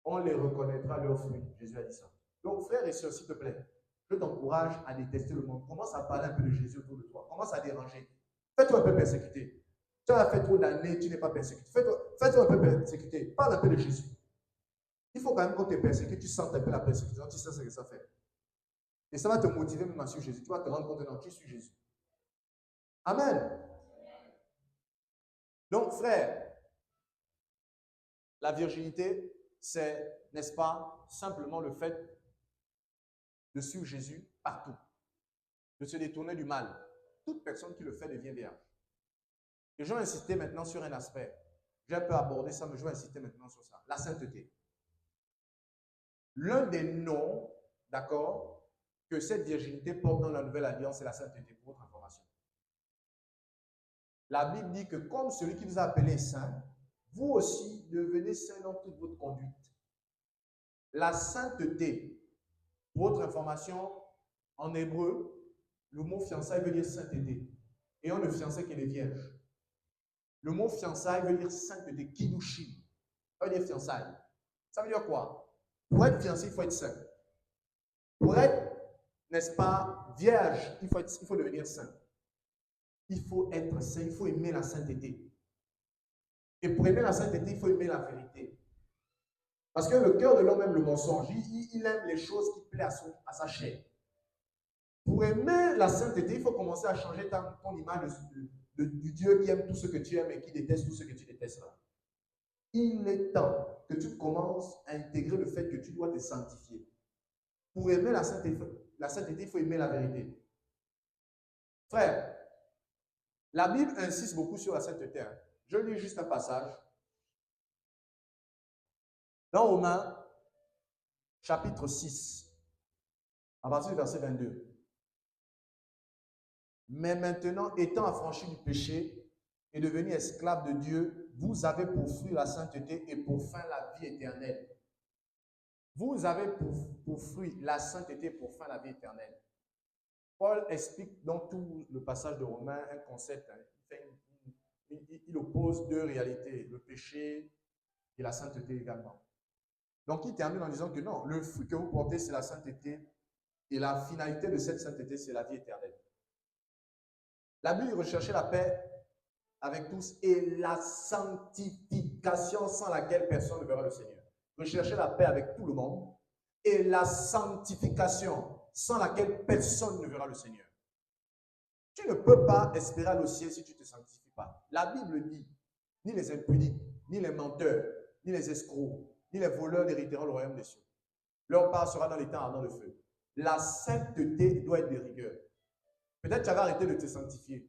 On les reconnaîtra leurs fruits. Jésus a dit ça. Donc, frères et sœurs, s'il te plaît, je t'encourage à détester le monde. Commence à parler un peu de Jésus autour de toi. Commence à déranger. Fais-toi un peu persécuter. Tu as fait trop d'années, tu n'es pas persécuté. Fais-toi un peu persécuter. Parle un peu de Jésus. Il faut quand même qu'on te persécute, tu sens un peu la persécution, tu sais ce que ça fait. Et ça va te motiver même à suivre Jésus. Tu vas te rendre compte que tu suis Jésus. Amen. Donc, frère, la virginité, c'est, n'est-ce pas, simplement le fait de suivre Jésus partout, de se détourner du mal. Toute personne qui le fait devient vierge. Et je vais insister maintenant sur un aspect. J'ai un peu abordé ça, mais je vais insister maintenant sur ça. La sainteté. L'un des noms, d'accord, que cette virginité porte dans la Nouvelle Alliance, c'est la sainteté, pour votre information. La Bible dit que comme celui qui vous a appelé saint, vous aussi devenez saint dans toute votre conduite. La sainteté, pour votre information, en hébreu, le mot fiançailles veut dire sainteté. Et on ne fiançait que les vierges. Le mot fiançailles veut dire sainteté, kidushin. Ça veut dire fiançailles. Ça veut dire quoi? Pour être fiancé, il faut être saint. Pour être, n'est-ce pas, vierge, il faut devenir saint. Il faut être saint, il faut aimer la sainteté. Et pour aimer la sainteté, il faut aimer la vérité. Parce que le cœur de l'homme aime le mensonge. Il aime les choses qui plaisent à sa chair. Pour aimer la sainteté, il faut commencer à changer ton image du Dieu qui aime tout ce que tu aimes et qui déteste tout ce que tu détestes. Il est temps que tu commences à intégrer le fait que tu dois te sanctifier. Pour aimer la sainteté, il faut aimer la vérité. Frère, la Bible insiste beaucoup sur la sainteté. Je lis juste un passage. Dans Romains, chapitre 6, à partir du verset 22. Mais maintenant, étant affranchis du péché et devenus esclaves de Dieu, vous avez pour fruit la sainteté et pour fin la vie éternelle. Vous avez pour fruit la sainteté et pour fin la vie éternelle. Paul explique dans tout le passage de Romains un concept. Il oppose deux réalités, le péché et la sainteté également. Donc, il termine en disant que non, le fruit que vous portez, c'est la sainteté. Et la finalité de cette sainteté, c'est la vie éternelle. La Bible recherchait la paix avec tous et la sanctification sans laquelle personne ne verra le Seigneur. Rechercher la paix avec tout le monde et la sanctification sans laquelle personne ne verra le Seigneur. Tu ne peux pas espérer aller au ciel si tu ne te sanctifies pas. La Bible dit, ni les impudiques, ni les menteurs, ni les escrocs, ni les voleurs n'hériteront le royaume des cieux. Leur part sera dans les temps ardents de feu. La sainteté doit être de rigueur. Peut-être tu avais arrêté de te sanctifier.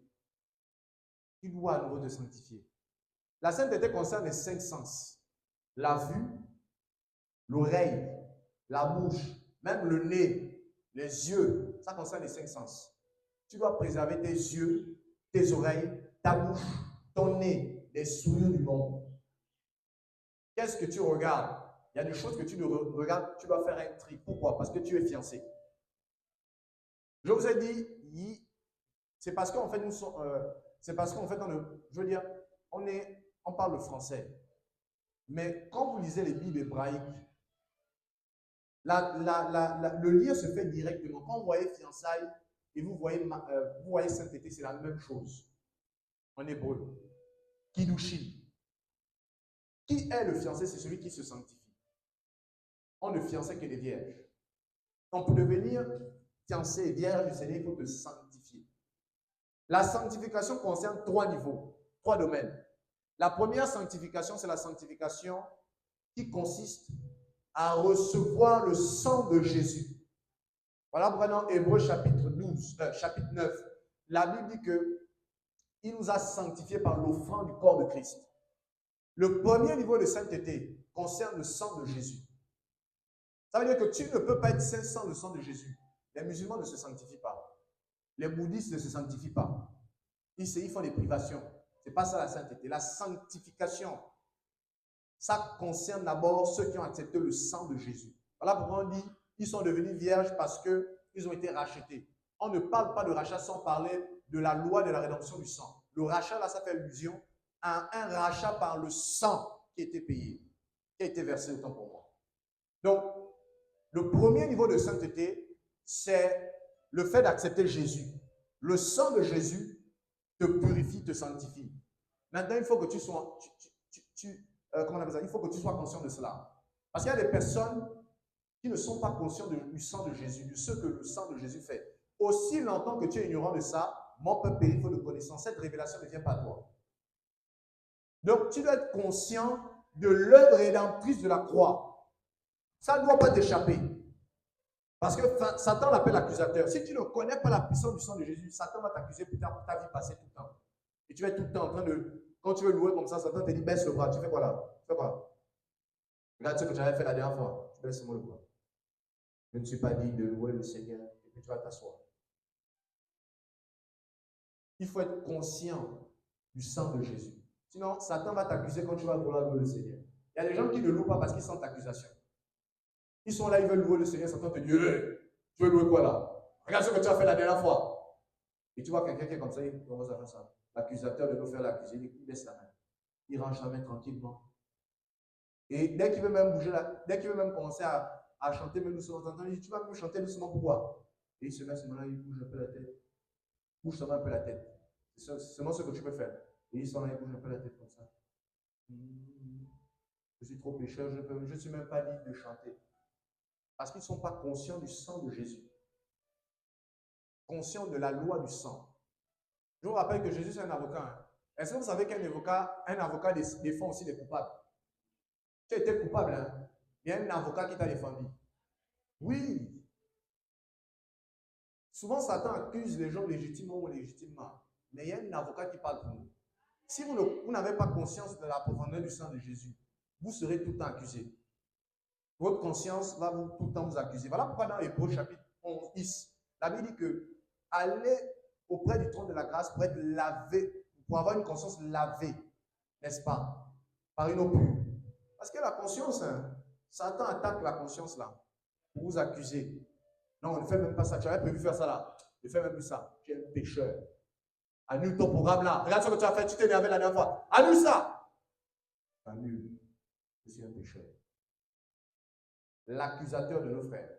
Tu dois à nouveau te sanctifier. La sainteté concerne les 5 sens. La vue, l'oreille, la bouche, même le nez, les yeux. Ça concerne les 5 sens. Tu dois préserver tes yeux, tes oreilles, ta bouche, ton nez, les souillures du monde. Qu'est-ce que tu regardes? Il y a des choses que tu regardes, tu dois faire un tri. Pourquoi? Parce que tu es fiancé. Je vous ai dit, c'est parce qu'en fait, je veux dire, on parle le français. Mais quand vous lisez les Bibles hébraïques, le lien se fait directement. Quand vous voyez fiançailles et vous voyez sainteté, c'est la même chose. En hébreu. Kiddushin. Qui est le fiancé? C'est celui qui se sanctifie. On ne fiançait que les vierges. Donc, pour devenir fiancé et vierge du Seigneur, il faut te sanctifier. La sanctification concerne 3 niveaux, 3 domaines. La première sanctification, c'est la sanctification qui consiste à recevoir le sang de Jésus. Voilà, prenons Hébreux chapitre 9. La Bible dit qu'il nous a sanctifiés par l'offrande du corps de Christ. Le premier niveau de sainteté concerne le sang de Jésus. Ça veut dire que tu ne peux pas être saint sans le sang de Jésus. Les musulmans ne se sanctifient pas. Les bouddhistes ne se sanctifient pas. Ils font des privations. Ce n'est pas ça la sainteté. La sanctification, ça concerne d'abord ceux qui ont accepté le sang de Jésus. Voilà pourquoi on dit qu'ils sont devenus vierges parce qu'ils ont été rachetés. On ne parle pas de rachat sans parler de la loi de la rédemption du sang. Le rachat, là, ça fait allusion à un rachat par le sang qui a été payé, qui a été versé autant pour moi. Donc, le premier niveau de sainteté, c'est le fait d'accepter Jésus. Le sang de Jésus te purifie, te sanctifie. Maintenant, il faut que tu sois, comment on appelle ça? Il faut que tu sois conscient de cela. Parce qu'il y a des personnes qui ne sont pas conscients du sang de Jésus, de ce que le sang de Jésus fait. Aussi longtemps que tu es ignorant de ça, mon peuple périt faute de connaissance. Cette révélation ne vient pas à toi. Donc, tu dois être conscient de l'œuvre rédemptrice de la croix. Ça ne doit pas t'échapper. Parce que Satan l'appelle accusateur. Si tu ne connais pas la puissance du sang de Jésus, Satan va t'accuser plus tard pour ta vie passée tout le temps. Et tu vas être tout le temps en train de... Quand tu veux louer comme ça, Satan te dit baisse le bras. Tu fais quoi là? Tu fais quoi? Regarde ce que tu avais fait la dernière fois. Tu baisses le bras. Je ne suis pas digne de louer le Seigneur. Et puis tu vas t'asseoir. Il faut être conscient du sang de Jésus. Sinon, Satan va t'accuser quand tu vas vouloir louer le Seigneur. Il y a des gens qui ne louent pas parce qu'ils sentent l'accusation. Ils sont là, ils veulent louer le Seigneur. Satan te dit, tu veux louer quoi là? Regarde ce que tu as fait la dernière fois. Et tu vois quelqu'un qui est comme ça, il commence à faire ça. L'accusateur de nous faire l'accuser, il baisse la main. Il range la main tranquillement. Et dès qu'il veut même bouger, dès qu'il veut même commencer à chanter, même doucement, il dit, tu vas me chanter doucement, pourquoi? Et il se met à ce moment-là, il bouge un peu la tête. Bouge seulement un peu la tête. C'est seulement ce que tu peux faire. Et il s'en va, il bouge un peu la tête comme ça. Je suis trop pécheur, je ne suis même pas digne de chanter. Parce qu'ils ne sont pas conscients du sang de Jésus. Conscients de la loi du sang. Je vous rappelle que Jésus, c'est un avocat. Hein. Est-ce que vous savez qu'un avocat défend aussi les coupables? Tu as été coupable, hein? Il y a un avocat qui t'a défendu. Oui. Souvent, Satan accuse les gens légitimement ou illégitimement. Mais il y a un avocat qui parle pour nous. Si vous n'avez pas conscience de la profondeur du sang de Jésus, vous serez tout le temps accusé. Votre conscience va tout le temps vous accuser. Voilà pourquoi dans Hébreux chapitre 11, 10, la Bible dit que allez auprès du trône de la grâce pour être lavé, pour avoir une conscience lavée, n'est-ce pas? Par une eau pure. Parce que la conscience, hein, Satan attaque la conscience là, pour vous accuser. Non, on ne fait même pas ça. Tu avais prévu faire ça là. Ne fais même plus ça. Tu es un pécheur. Annule ton programme là. Regarde ce que tu as fait. Tu t'es énervé la dernière fois. Annule ça. Annule. Je suis un pécheur. L'accusateur de nos frères.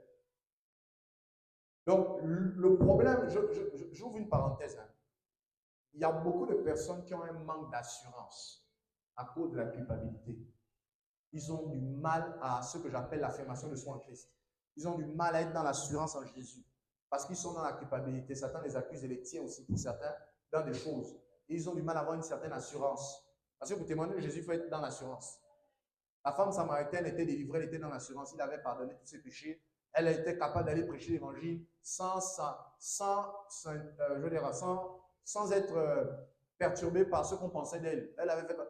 Donc, le problème, j'ouvre une parenthèse. Hein. Il y a beaucoup de personnes qui ont un manque d'assurance à cause de la culpabilité. Ils ont du mal à ce que j'appelle l'affirmation de soi en Christ. Ils ont du mal à être dans l'assurance en Jésus. Parce qu'ils sont dans la culpabilité. Satan les accuse et les tient aussi pour certains dans des choses. Et ils ont du mal à avoir une certaine assurance. Parce que pour témoigner de Jésus, il faut être dans l'assurance. La femme samaritaine était délivrée, elle était dans l'assurance. Il avait pardonné tous ses péchés. Elle était capable d'aller prêcher l'évangile sans être perturbée par ce qu'on pensait d'elle.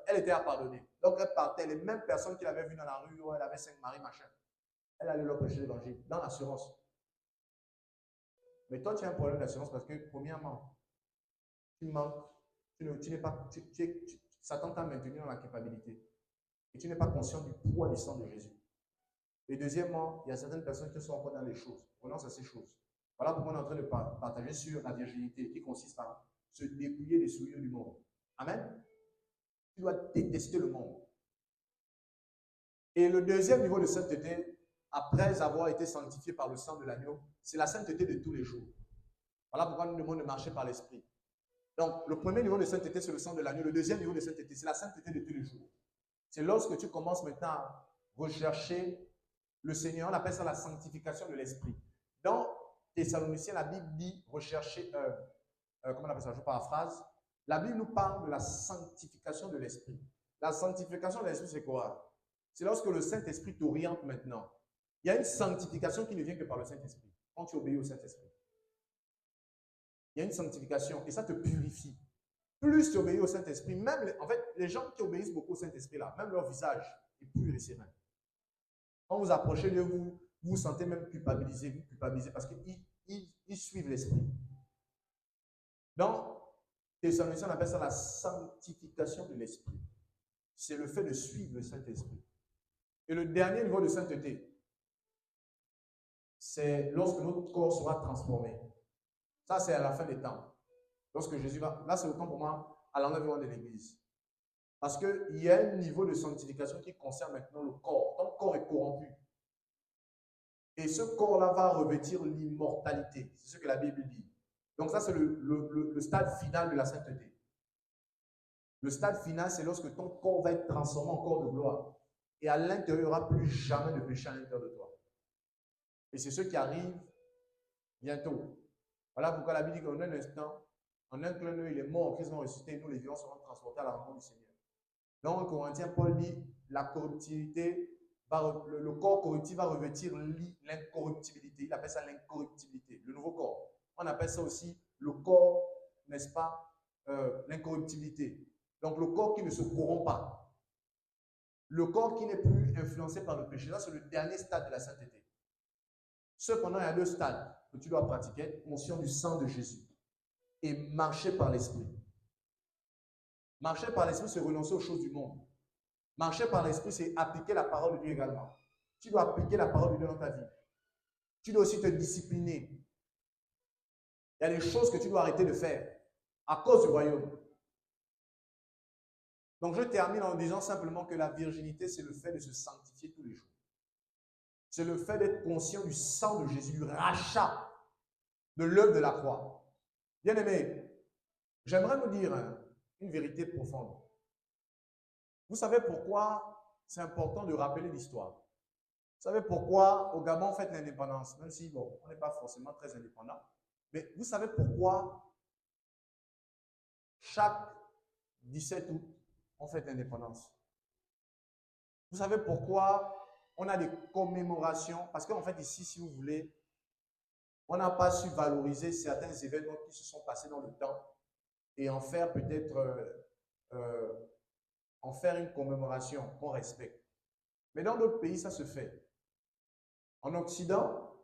Elle était à pardonner. Donc elle partait. Les mêmes personnes qu'il avait vues dans la rue où elle avait 5 maris, machin. Elle allait leur prêcher l'évangile dans l'assurance. Mais toi, tu as un problème d'assurance parce que, premièrement, tu manques, Satan t'a maintenu dans la culpabilité. Et tu n'es pas conscient du poids du sang de Jésus. Et deuxièmement, il y a certaines personnes qui sont encore dans les choses. Renonce à ces choses. Voilà pourquoi on est en train de partager sur la virginité qui consiste à se dépouiller des souillures du monde. Amen. Tu dois détester le monde. Et le deuxième niveau de sainteté, après avoir été sanctifié par le sang de l'agneau, c'est la sainteté de tous les jours. Voilà pourquoi nous demandons de marcher par l'esprit. Donc, le premier niveau de sainteté, c'est le sang de l'agneau. Le deuxième niveau de sainteté, c'est la sainteté de tous les jours. C'est lorsque tu commences maintenant à rechercher le Seigneur. On appelle ça la sanctification de l'esprit. Dans Thessaloniciens, la Bible dit rechercher, comment on appelle ça, je paraphrase. La Bible nous parle de la sanctification de l'esprit. La sanctification de l'esprit, c'est quoi? C'est lorsque le Saint-Esprit t'oriente maintenant. Il y a une sanctification qui ne vient que par le Saint-Esprit. Quand tu obéis au Saint-Esprit. Il y a une sanctification et ça te purifie. Plus tu obéis au Saint-Esprit, même, en fait, les gens qui obéissent beaucoup au Saint-Esprit, là, même leur visage est pur et serein. Quand vous approchez de vous, vous vous sentez même culpabilisé, parce qu'ils suivent l'Esprit. Dans Thessaloniciens, on appelle ça la sanctification de l'Esprit. C'est le fait de suivre le Saint-Esprit. Et le dernier niveau de sainteté, c'est lorsque notre corps sera transformé. Ça, c'est à la fin des temps. Lorsque Jésus va... Là, c'est le temps pour moi à l'enlèvement de l'Église. Parce qu'il y a un niveau de sanctification qui concerne maintenant le corps. Ton corps est corrompu. Et ce corps-là va revêtir l'immortalité. C'est ce que la Bible dit. Donc ça, c'est le stade final de la sainteté. Le stade final, c'est lorsque ton corps va être transformé en corps de gloire. Et à l'intérieur, il n'y aura plus jamais de péché à l'intérieur de toi. Et c'est ce qui arrive bientôt. Voilà pourquoi la Bible dit qu'en un instant, en un clin d'œil, il est mort, Christ va ressusciter et nous, les vivants, serons transportés à la rencontre du Seigneur. Dans 1 Corinthiens, Paul dit la corruptibilité, le corps corruptible va revêtir l'incorruptibilité. Il appelle ça l'incorruptibilité, le nouveau corps. On appelle ça aussi le corps, n'est-ce pas, l'incorruptibilité. Donc le corps qui ne se corrompt pas. Le corps qui n'est plus influencé par le péché. Ça, c'est le dernier stade de la sainteté. Cependant, il y a 2 stades que tu dois pratiquer. Être conscient du sang de Jésus et marcher par l'esprit. Marcher par l'esprit, c'est renoncer aux choses du monde. Marcher par l'esprit, c'est appliquer la parole de Dieu également. Tu dois appliquer la parole de Dieu dans ta vie. Tu dois aussi te discipliner. Il y a des choses que tu dois arrêter de faire à cause du royaume. Donc, je termine en disant simplement que la virginité, c'est le fait de se sanctifier tous les jours. C'est le fait d'être conscient du sang de Jésus, du rachat de l'œuvre de la croix. Bien-aimés, j'aimerais vous dire une vérité profonde. Vous savez pourquoi c'est important de rappeler l'histoire? Vous savez pourquoi au Gabon on fête l'indépendance, même si bon, on n'est pas forcément très indépendant. Mais vous savez pourquoi chaque 17 août, on fête l'indépendance? Vous savez pourquoi on a des commémorations? Parce qu'en fait ici, si vous voulez, on n'a pas su valoriser certains événements qui se sont passés dans le temps et en faire peut-être en faire une commémoration qu'on respecte. Mais dans d'autres pays, ça se fait. En Occident,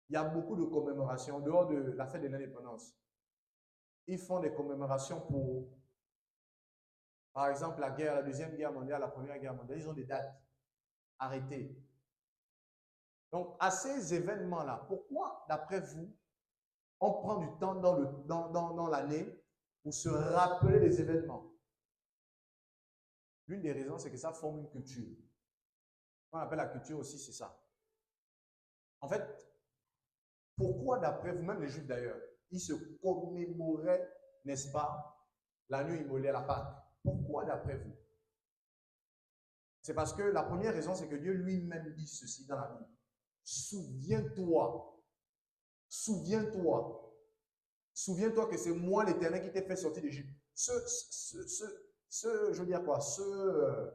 il y a beaucoup de commémorations en dehors de la fête de l'indépendance. Ils font des commémorations pour, par exemple, la guerre, la Deuxième Guerre mondiale, la Première Guerre mondiale. Ils ont des dates arrêtées. Donc, à ces événements-là, pourquoi, d'après vous, on prend du temps dans l'année pour se rappeler des événements? L'une des raisons, c'est que ça forme une culture. On appelle la culture aussi, c'est ça. En fait, pourquoi d'après vous, même les Juifs d'ailleurs, ils se commémoraient, n'est-ce pas, l'agneau immolé à la Pâque? Pourquoi d'après vous? C'est parce que la première raison, c'est que Dieu lui-même dit ceci dans la Bible. Souviens-toi, souviens-toi, souviens-toi que c'est moi l'Éternel qui t'ai fait sortir d'Égypte. Je veux dire quoi, ce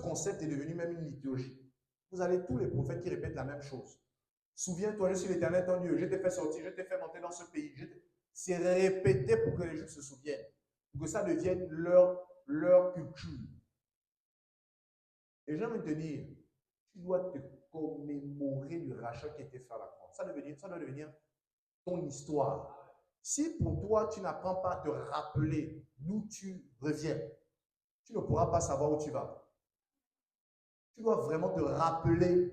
concept est devenu même une liturgie. Vous avez tous les prophètes qui répètent la même chose. Souviens-toi, je suis l'Éternel ton Dieu, je t'ai fait sortir, je t'ai fait monter dans ce pays. C'est répété pour que les Juifs se souviennent, pour que ça devienne leur culture. Et j'ai envie de te dire, tu dois te commémorer du rachat qui a été fait à la croix. Ça doit devenir ton histoire. Si pour toi, tu n'apprends pas à te rappeler d'où tu reviens, tu ne pourras pas savoir où tu vas. Tu dois vraiment te rappeler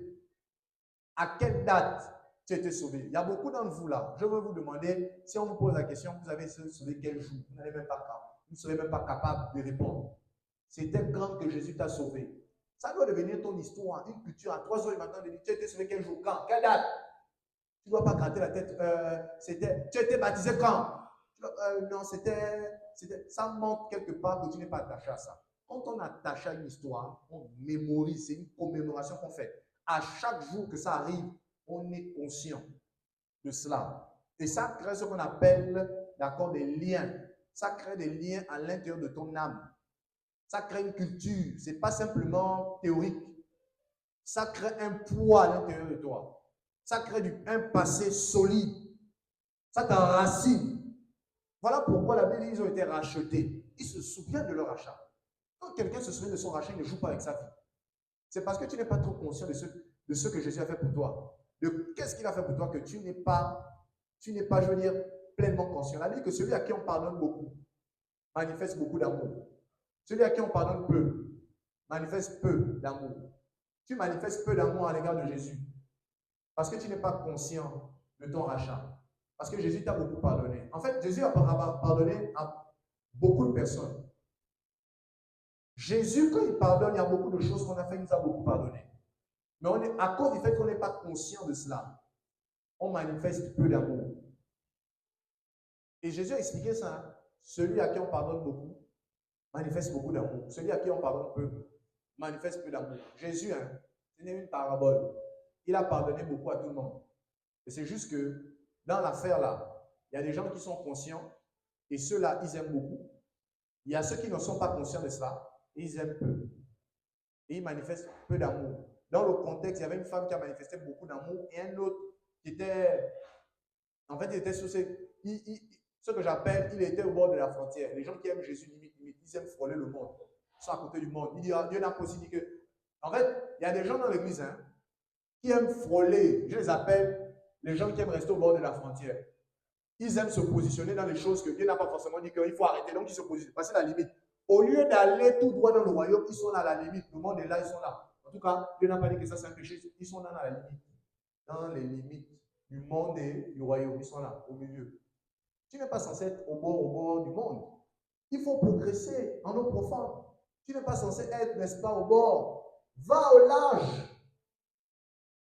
à quelle date tu as été sauvé. Il y a beaucoup d'entre vous là. Je veux vous demander, si on vous pose la question, vous avez été sauvé quel jour? Vous n'allez même pas capable. Vous ne serez même pas capable de répondre. C'était quand que Jésus t'a sauvé. Ça doit devenir ton histoire, une culture. À 3 heures du matin, tu as été sauvé quel jour? Quand? Quelle date? Tu ne dois pas gratter la tête. Tu as été baptisé quand? Non, ça montre quelque part que tu n'es pas attaché à ça. Quand on attache à une histoire, on mémorise, c'est une commémoration qu'on fait. À chaque jour que ça arrive, on est conscient de cela. Et ça crée ce qu'on appelle, d'accord, des liens. Ça crée des liens à l'intérieur de ton âme. Ça crée une culture. Ce n'est pas simplement théorique. Ça crée un poids à l'intérieur de toi. Ça crée un passé solide. Ça t'enracine. Voilà pourquoi la Bible dit qu'ils ont été rachetés. Ils se souviennent de leur rachat. Quand quelqu'un se souvient de son rachat, il ne joue pas avec sa vie. C'est parce que tu n'es pas trop conscient de ce que Jésus a fait pour toi. De qu'est-ce qu'il a fait pour toi que tu n'es pas, je veux dire, pleinement conscient. La Bible dit que celui à qui on pardonne beaucoup manifeste beaucoup d'amour. Celui à qui on pardonne peu manifeste peu d'amour. Tu manifestes peu d'amour à l'égard de Jésus parce que tu n'es pas conscient de ton rachat. Parce que Jésus t'a beaucoup pardonné. En fait, Jésus a pardonné à beaucoup de personnes. Jésus, quand il pardonne, il y a beaucoup de choses qu'on a fait, il nous a beaucoup pardonné. Mais à cause du fait qu'on n'est pas conscient de cela, on manifeste peu d'amour. Et Jésus a expliqué ça. celui à qui on pardonne beaucoup manifeste beaucoup d'amour. Celui à qui on pardonne peu manifeste peu d'amour. Jésus, hein, ce n'est une parabole. Il a pardonné beaucoup à tout le monde. Et c'est juste que dans l'affaire là, il y a des gens qui sont conscients et ceux-là, ils aiment beaucoup. Il y a ceux qui ne sont pas conscients de cela et ils aiment peu. Et ils manifestent peu d'amour. Dans le contexte, il y avait une femme qui a manifesté beaucoup d'amour et un autre qui était, en fait, il était sur ce que j'appelle, il était au bord de la frontière. Les gens qui aiment Jésus, limite, ils aiment frôler le monde. Ils sont à côté du monde. Il dit, Dieu n'a pas aussi dit que, en fait, il y a des gens dans l'église, hein, qui aiment frôler. Je les appelle les gens qui aiment rester au bord de la frontière. Ils aiment se positionner dans les choses que Dieu n'a pas forcément dit qu'il faut arrêter. Donc, ils se positionnent, passer la limite. Au lieu d'aller tout droit dans le royaume, ils sont là à la limite. Le monde est là, ils sont là. En tout cas, Dieu n'a pas dit que ça c'est un péché. Ils sont là dans la limite. Dans les limites du monde et du royaume. Ils sont là, au milieu. Tu n'es pas censé être au bord du monde. Il faut progresser en eau profonde. Tu n'es pas censé être, n'est-ce pas, au bord. Va au large.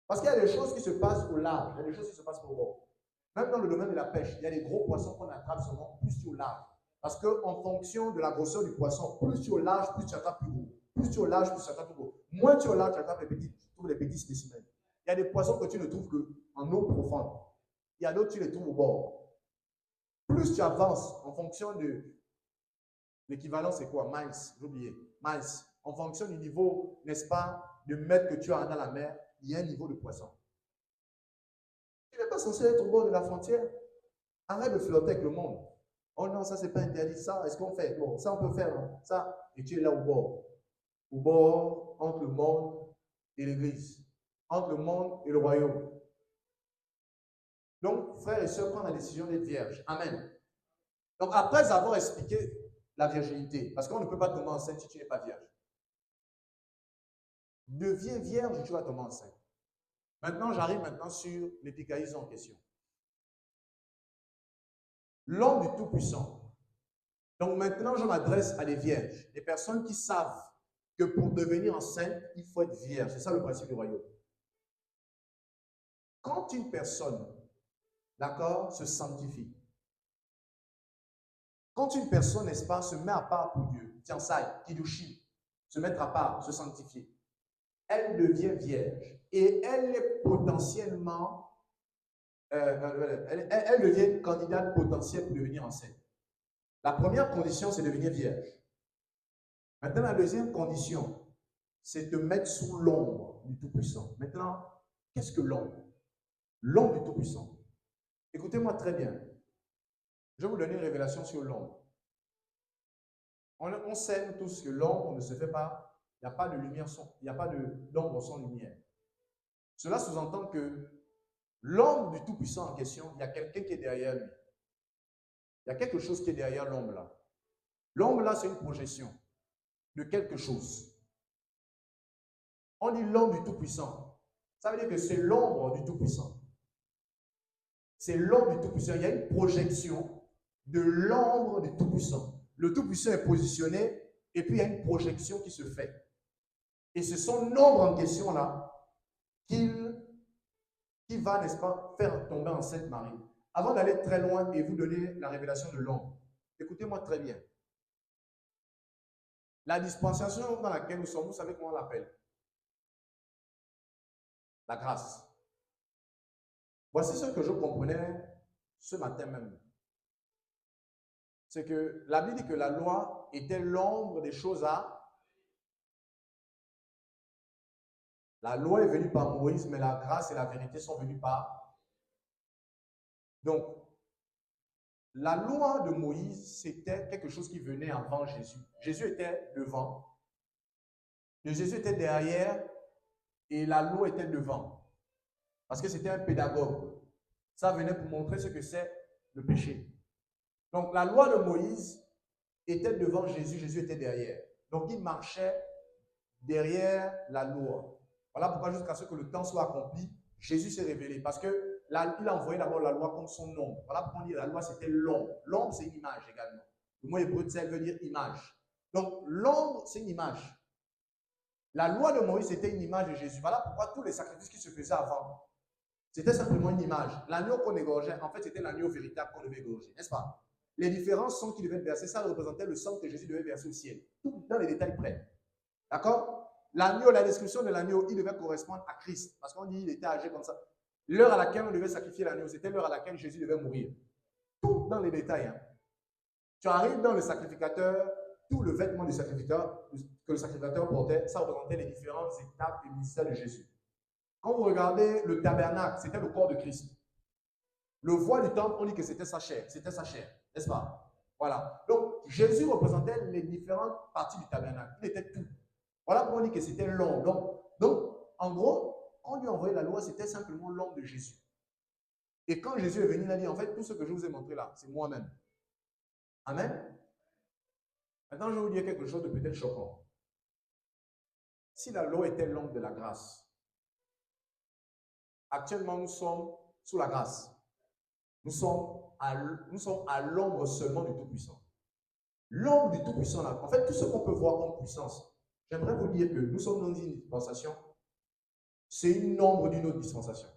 Parce qu'il y a des choses qui se passent au large. Il y a des choses qui se passent au bord. Même dans le domaine de la pêche, il y a des gros poissons qu'on attrape seulement plus tu au large. Parce qu'en fonction de la grosseur du poisson, plus tu au large, plus tu attrapes plus gros. Plus tu au large, plus tu attrapes plus gros. Moins tu au large, tu attrapes tu trouves les petits spécimens. Il y a des poissons que tu ne trouves qu'en eau profonde. Il y a d'autres, tu les trouves au bord. Plus tu avances en fonction de l'équivalent, c'est quoi? Miles, j'ai oublié. Miles. En fonction du niveau, n'est-ce pas, de mètres que tu as dans la mer, il y a un niveau de poisson. Tu n'es pas censé être au bord de la frontière. Arrête de flotter avec le monde. Oh non, ça c'est pas interdit. Ça, est-ce qu'on fait? Bon, ça on peut faire. Hein? Ça, et tu es là au bord. Au bord entre le monde et l'église. Entre le monde et le royaume. Donc, frères et sœurs, prends la décision d'être vierge. Amen. Donc, après avoir expliqué la virginité, parce qu'on ne peut pas tomber enceinte si tu n'es pas vierge. Deviens vierge et tu vas tomber enceinte. Maintenant, j'arrive maintenant sur l'épicaïse en question. L'homme du Tout-Puissant. Donc maintenant, je m'adresse à des vierges, des personnes qui savent que pour devenir enceinte, il faut être vierge. C'est ça le principe du royaume. Quand une personne, d'accord, se sanctifie, quand une personne, n'est-ce pas, se met à part pour Dieu, tiensai, kiddushin, se mettre à part, se sanctifier, elle devient vierge et elle est potentiellement, elle devient candidate potentielle pour devenir enceinte. La première condition, c'est devenir vierge. Maintenant, la deuxième condition, c'est de mettre sous l'ombre du Tout-Puissant. Maintenant, qu'est-ce que l'ombre? L'ombre du Tout-Puissant. Écoutez-moi très bien. Je vais vous donner une révélation sur l'ombre. On sait tous que l'ombre ne se fait pas, il n'y a pas de lumière, il n'y a pas d'ombre sans lumière. Cela sous-entend que l'ombre du Tout-Puissant en question, il y a quelqu'un qui est derrière lui. Il y a quelque chose qui est derrière l'ombre là. L'ombre là, c'est une projection de quelque chose. On dit l'ombre du Tout-Puissant. Ça veut dire que c'est l'ombre du Tout-Puissant. C'est l'ombre du Tout-Puissant. Il y a une projection de l'ombre du Tout-Puissant. Le Tout-Puissant est positionné et puis il y a une projection qui se fait. Et c'est son ombre en question là qui va, n'est-ce pas, faire tomber enceinte Marie. Avant d'aller très loin et vous donner la révélation de l'ombre, écoutez-moi très bien. La dispensation dans laquelle nous sommes, vous savez comment on l'appelle? La grâce. Voici ce que je comprenais ce matin même. C'est que la Bible dit que la loi était l'ombre des choses à... La loi est venue par Moïse, mais la grâce et la vérité sont venues par... Donc, la loi de Moïse, c'était quelque chose qui venait avant Jésus. Jésus était devant. Jésus était derrière et la loi était devant. Parce que c'était un pédagogue. Ça venait pour montrer ce que c'est le péché. Donc, la loi de Moïse était devant Jésus, Jésus était derrière. Donc, il marchait derrière la loi. Voilà pourquoi jusqu'à ce que le temps soit accompli, Jésus s'est révélé. Parce que là, il a envoyé d'abord la loi comme son ombre. Voilà pourquoi on dit que la loi, c'était l'ombre. L'ombre, c'est une image également. Le mot hébreu tsel veut dire image. Donc, l'ombre, c'est une image. La loi de Moïse, c'était une image de Jésus. Voilà pourquoi tous les sacrifices qui se faisaient avant, c'était simplement une image. L'agneau qu'on égorgeait, en fait, c'était l'agneau véritable qu'on devait égorger, n'est-ce pas? Les différences sont qu'il devait verser, ça représentait le sang que Jésus devait verser au ciel. Tout dans les détails près. D'accord? L'agneau, la description de l'agneau, il devait correspondre à Christ. Parce qu'on dit qu'il était âgé comme ça. L'heure à laquelle on devait sacrifier l'agneau, c'était l'heure à laquelle Jésus devait mourir. Tout dans les détails. Hein. Tu arrives dans le sacrificateur, tout le vêtement du sacrificateur que le sacrificateur portait, ça représentait les différentes étapes du ministère de Jésus. Quand vous regardez le tabernacle, c'était le corps de Christ. Le voile du temple, on dit que c'était sa chair, n'est-ce pas? Voilà. Donc, Jésus représentait les différentes parties du tabernacle. Il était tout. Voilà pourquoi on dit que c'était l'ombre. Donc, en gros, quand on lui a envoyé la loi, c'était simplement l'ombre de Jésus. Et quand Jésus est venu, il a dit, en fait, tout ce que je vous ai montré là, c'est moi-même. Amen. Maintenant, je vais vous dire quelque chose de peut-être choquant. Si la loi était l'ombre de la grâce, actuellement, nous sommes sous la grâce. Nous sommes à l'ombre seulement du Tout-Puissant. L'ombre du Tout-Puissant, là, en fait, tout ce qu'on peut voir comme puissance, j'aimerais vous dire que nous sommes dans une dispensation, c'est une ombre d'une autre dispensation.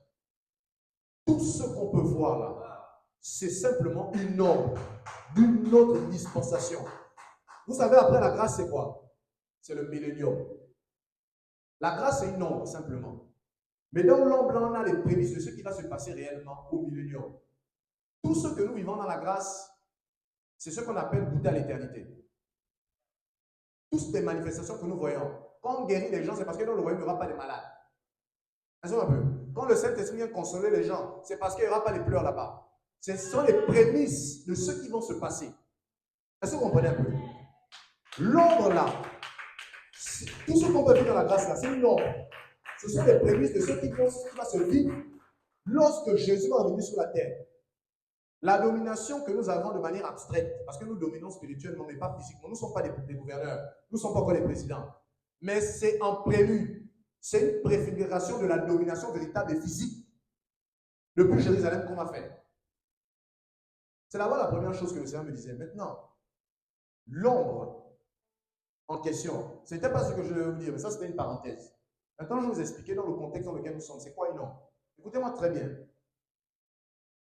Tout ce qu'on peut voir là, c'est simplement une ombre d'une autre dispensation. Vous savez, après la grâce, c'est quoi? C'est le millénium. La grâce, c'est une ombre, simplement. Mais dans l'ombre, là, on a les prémices de ce qui va se passer réellement au millénium. Tout ce que nous vivons dans la grâce, c'est ce qu'on appelle goûter à l'éternité. Toutes les manifestations que nous voyons, quand on guérit les gens, c'est parce que dans le royaume, il n'y aura pas de malades. Un peu. Quand le Saint-Esprit vient consoler les gens, c'est parce qu'il n'y aura pas de pleurs là-bas. Ce sont les prémices de ce qui vont se passer. Est-ce que vous comprenez un peu? L'ombre là, tout ce qu'on peut vivre dans la grâce là, c'est une ombre. Ce sont les prémices de ce qui va se vivre lorsque Jésus va venir sur la terre. La domination que nous avons de manière abstraite, parce que nous dominons spirituellement, mais pas physiquement. Nous ne sommes pas des gouverneurs, nous ne sommes pas encore les présidents. Mais c'est en prélude. C'est une préfiguration de la domination véritable et physique depuis Jérusalem qu'on va faire. C'est d'abord la première chose que le Seigneur me disait. Maintenant, l'ombre en question, ce n'était pas ce que je devais vous dire, mais ça c'était une parenthèse. Maintenant, je vais vous expliquer dans le contexte dans lequel nous sommes. C'est quoi une ombre? Écoutez-moi très bien.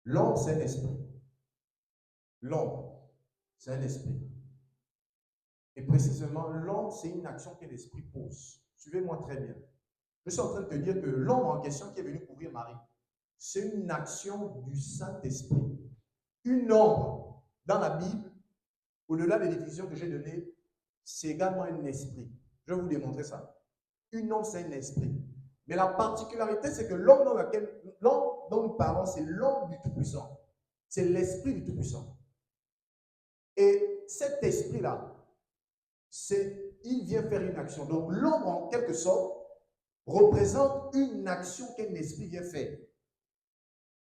L'ombre, c'est un esprit. L'ombre, c'est un esprit. Et précisément, l'ombre, c'est une action que l'esprit pose. Suivez-moi très bien. Je suis en train de te dire que l'ombre en question qui est venue couvrir Marie, c'est une action du Saint-Esprit. Une ombre dans la Bible, au-delà des définitions que j'ai données, c'est également un esprit. Je vais vous démontrer ça. Une ombre, c'est un esprit. Mais la particularité, c'est que l'ombre dont nous parlons, c'est l'ombre du Tout-Puissant. C'est l'esprit du Tout-Puissant. Et cet esprit-là, il vient faire une action. Donc l'ombre, en quelque sorte, représente une action qu'un esprit vient faire.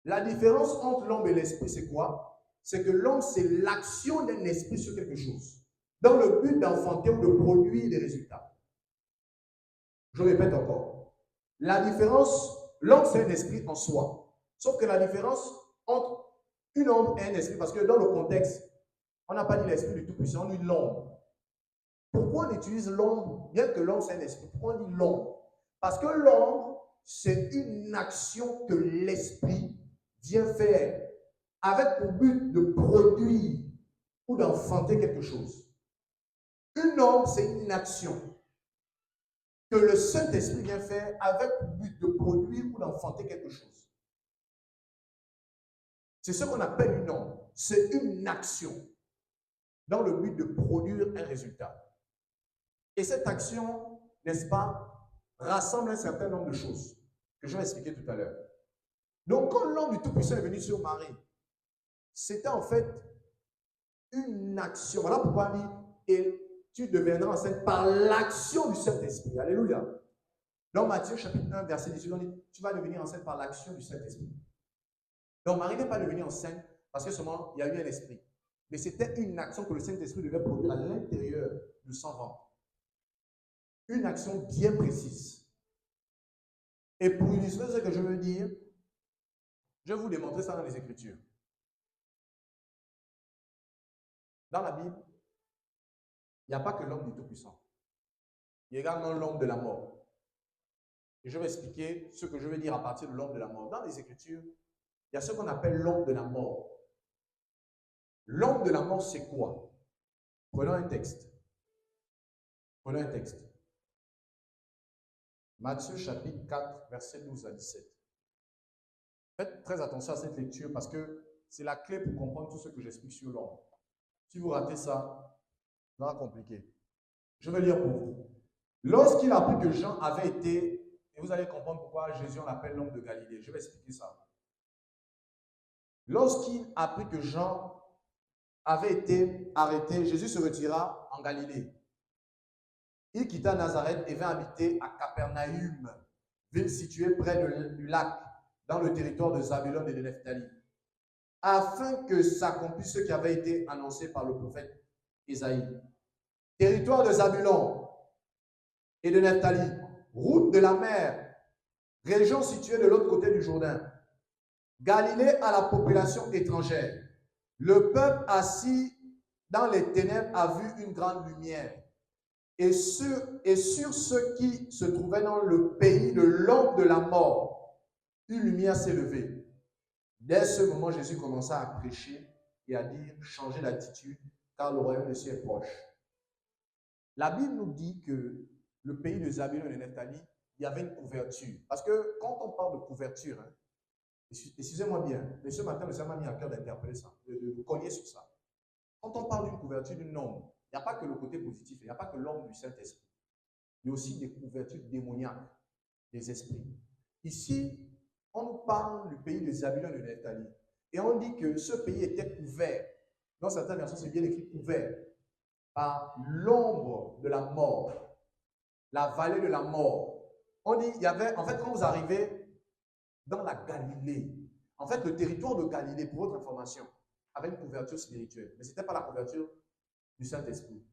La différence entre l'ombre et l'esprit, c'est quoi? C'est que l'ombre, c'est l'action d'un esprit sur quelque chose, dans le but d'enfanter ou de produire des résultats. Je répète encore. La différence, l'ombre, c'est un esprit en soi. Sauf que la différence entre une ombre et un esprit, parce que dans le contexte, on n'a pas dit l'esprit du Tout-Puissant, on dit l'ombre. Pourquoi on utilise l'ombre, bien que l'ombre c'est un esprit? Pourquoi on dit l'ombre? Parce que l'ombre, c'est une action que l'esprit vient faire avec pour but de produire ou d'enfanter quelque chose. Une ombre, c'est une action que le Saint-Esprit vient faire avec pour but de produire ou d'enfanter quelque chose. C'est ce qu'on appelle une ombre. C'est une action dans le but de produire un résultat. Et cette action, n'est-ce pas, rassemble un certain nombre de choses que je vais expliquer tout à l'heure. Donc, quand l'homme du Tout-Puissant est venu sur Marie, c'était en fait une action. Voilà pourquoi il dit, et tu deviendras enceinte par l'action du Saint-Esprit. Alléluia. Dans Matthieu chapitre 1, verset 18, on dit, tu vas devenir enceinte par l'action du Saint-Esprit. Donc, Marie n'est pas devenue enceinte parce que seulement il y a eu un esprit. Mais c'était une action que le Saint-Esprit devait produire à l'intérieur de son ventre. Une action bien précise. Et pour illustrer ce que je veux dire, je vais vous démontrer ça dans les Écritures. Dans la Bible, il n'y a pas que l'homme du Tout-Puissant. Il y a également l'homme de la mort. Et je vais expliquer ce que je veux dire à partir de l'homme de la mort. Dans les Écritures, il y a ce qu'on appelle l'homme de la mort. L'homme de la mort, c'est quoi? Prenons un texte. Prenons un texte. Matthieu chapitre 4, verset 12 à 17. Faites très attention à cette lecture parce que c'est la clé pour comprendre tout ce que j'explique sur l'homme. Si vous ratez ça, ça va compliquer. Je vais lire pour vous. Lorsqu'il a appris que Jean avait été, et vous allez comprendre pourquoi Jésus on l'appelle l'homme de Galilée. Je vais expliquer ça. Lorsqu'il a appris que Jean avait été arrêté, Jésus se retira en Galilée. Il quitta Nazareth et vint habiter à Capernaum, ville située près du lac, dans le territoire de Zabulon et de Nephtali, afin que s'accomplisse ce qui avait été annoncé par le prophète Isaïe. Territoire de Zabulon et de Nephtali, route de la mer, région située de l'autre côté du Jourdain. Galilée à la population étrangère. Le peuple assis dans les ténèbres a vu une grande lumière. Et sur ceux qui se trouvaient dans le pays de l'ombre de la mort, une lumière s'est levée. Dès ce moment, Jésus commença à prêcher et à dire, changez d'attitude, car le royaume de Dieu est proche. La Bible nous dit que le pays de Zabulon et Nephtali, il y avait une couverture. Parce que quand on parle de couverture, hein, excusez-moi bien, mais ce matin, le Seigneur m'a mis à cœur d'interpeller ça, de cogner sur ça. Quand on parle d'une couverture d'une ombre, il n'y a pas que le côté positif, il n'y a pas que l'ombre du Saint-Esprit. Il y a aussi des couvertures démoniaques des esprits. Ici, on nous parle du pays de Zabulon et de Nephtali. Et on dit que ce pays était couvert. Dans certaines versions, c'est bien écrit couvert par l'ombre de la mort, la vallée de la mort. On dit, il y avait, en fait, quand vous arrivez dans la Galilée, en fait, le territoire de Galilée, pour votre information, avait une couverture spirituelle. Mais ce n'était pas la couverture du Saint-Esprit.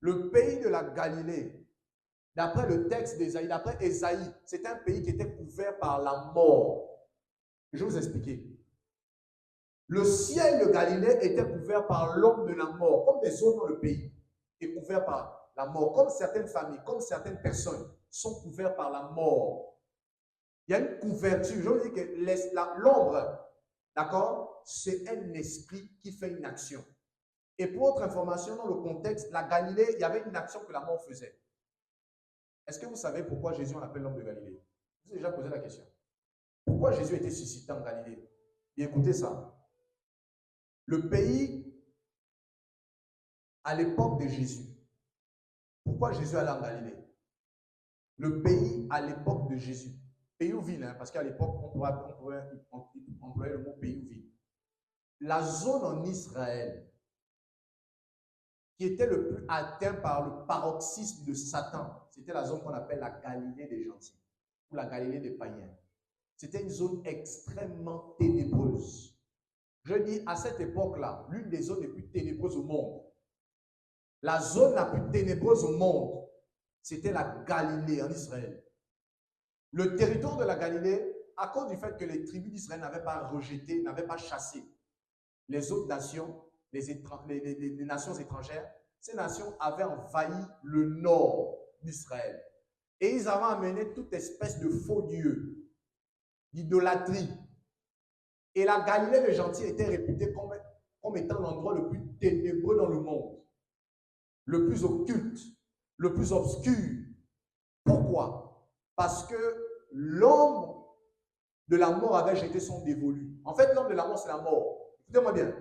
Le pays de la Galilée, d'après le texte d'Ésaïe, d'après Ésaïe, c'est un pays qui était couvert par la mort. Je vais vous expliquer. Le ciel de Galilée était couvert par l'ombre de la mort, comme des zones dans le pays, est couvert par la mort, comme certaines familles, comme certaines personnes sont couvertes par la mort. Il y a une couverture. Je veux dire que l'ombre, d'accord, c'est un esprit qui fait une action. Et pour votre information, dans le contexte, la Galilée, il y avait une action que la mort faisait. Est-ce que vous savez pourquoi Jésus on l'appelle l'homme de Galilée? Je vous ai déjà posé la question. Pourquoi Jésus était suscité en Galilée? Et écoutez ça. Le pays, à l'époque de Jésus, pourquoi Jésus allait en Galilée? Le pays, à l'époque de Jésus, pays ou ville, hein, parce qu'à l'époque, on pourrait employer le mot pays ou ville. La zone en Israël qui était le plus atteint par le paroxysme de Satan, c'était la zone qu'on appelle la Galilée des gentils, ou la Galilée des païens. C'était une zone extrêmement ténébreuse. Je dis, à cette époque-là, l'une des zones les plus ténébreuses au monde, la zone la plus ténébreuse au monde, c'était la Galilée en Israël. Le territoire de la Galilée, à cause du fait que les tribus d'Israël n'avaient pas rejeté, n'avaient pas chassé les autres nations, les nations étrangères, ces nations avaient envahi le nord d'Israël. Et ils avaient amené toute espèce de faux dieux, d'idolâtrie. Et la Galilée des gentils était réputée comme étant l'endroit le plus ténébreux dans le monde, le plus occulte, le plus obscur. Pourquoi? Parce que l'ombre de la mort avait jeté son dévolu. En fait, l'ombre de la mort, c'est la mort. Écoutez-moi bien.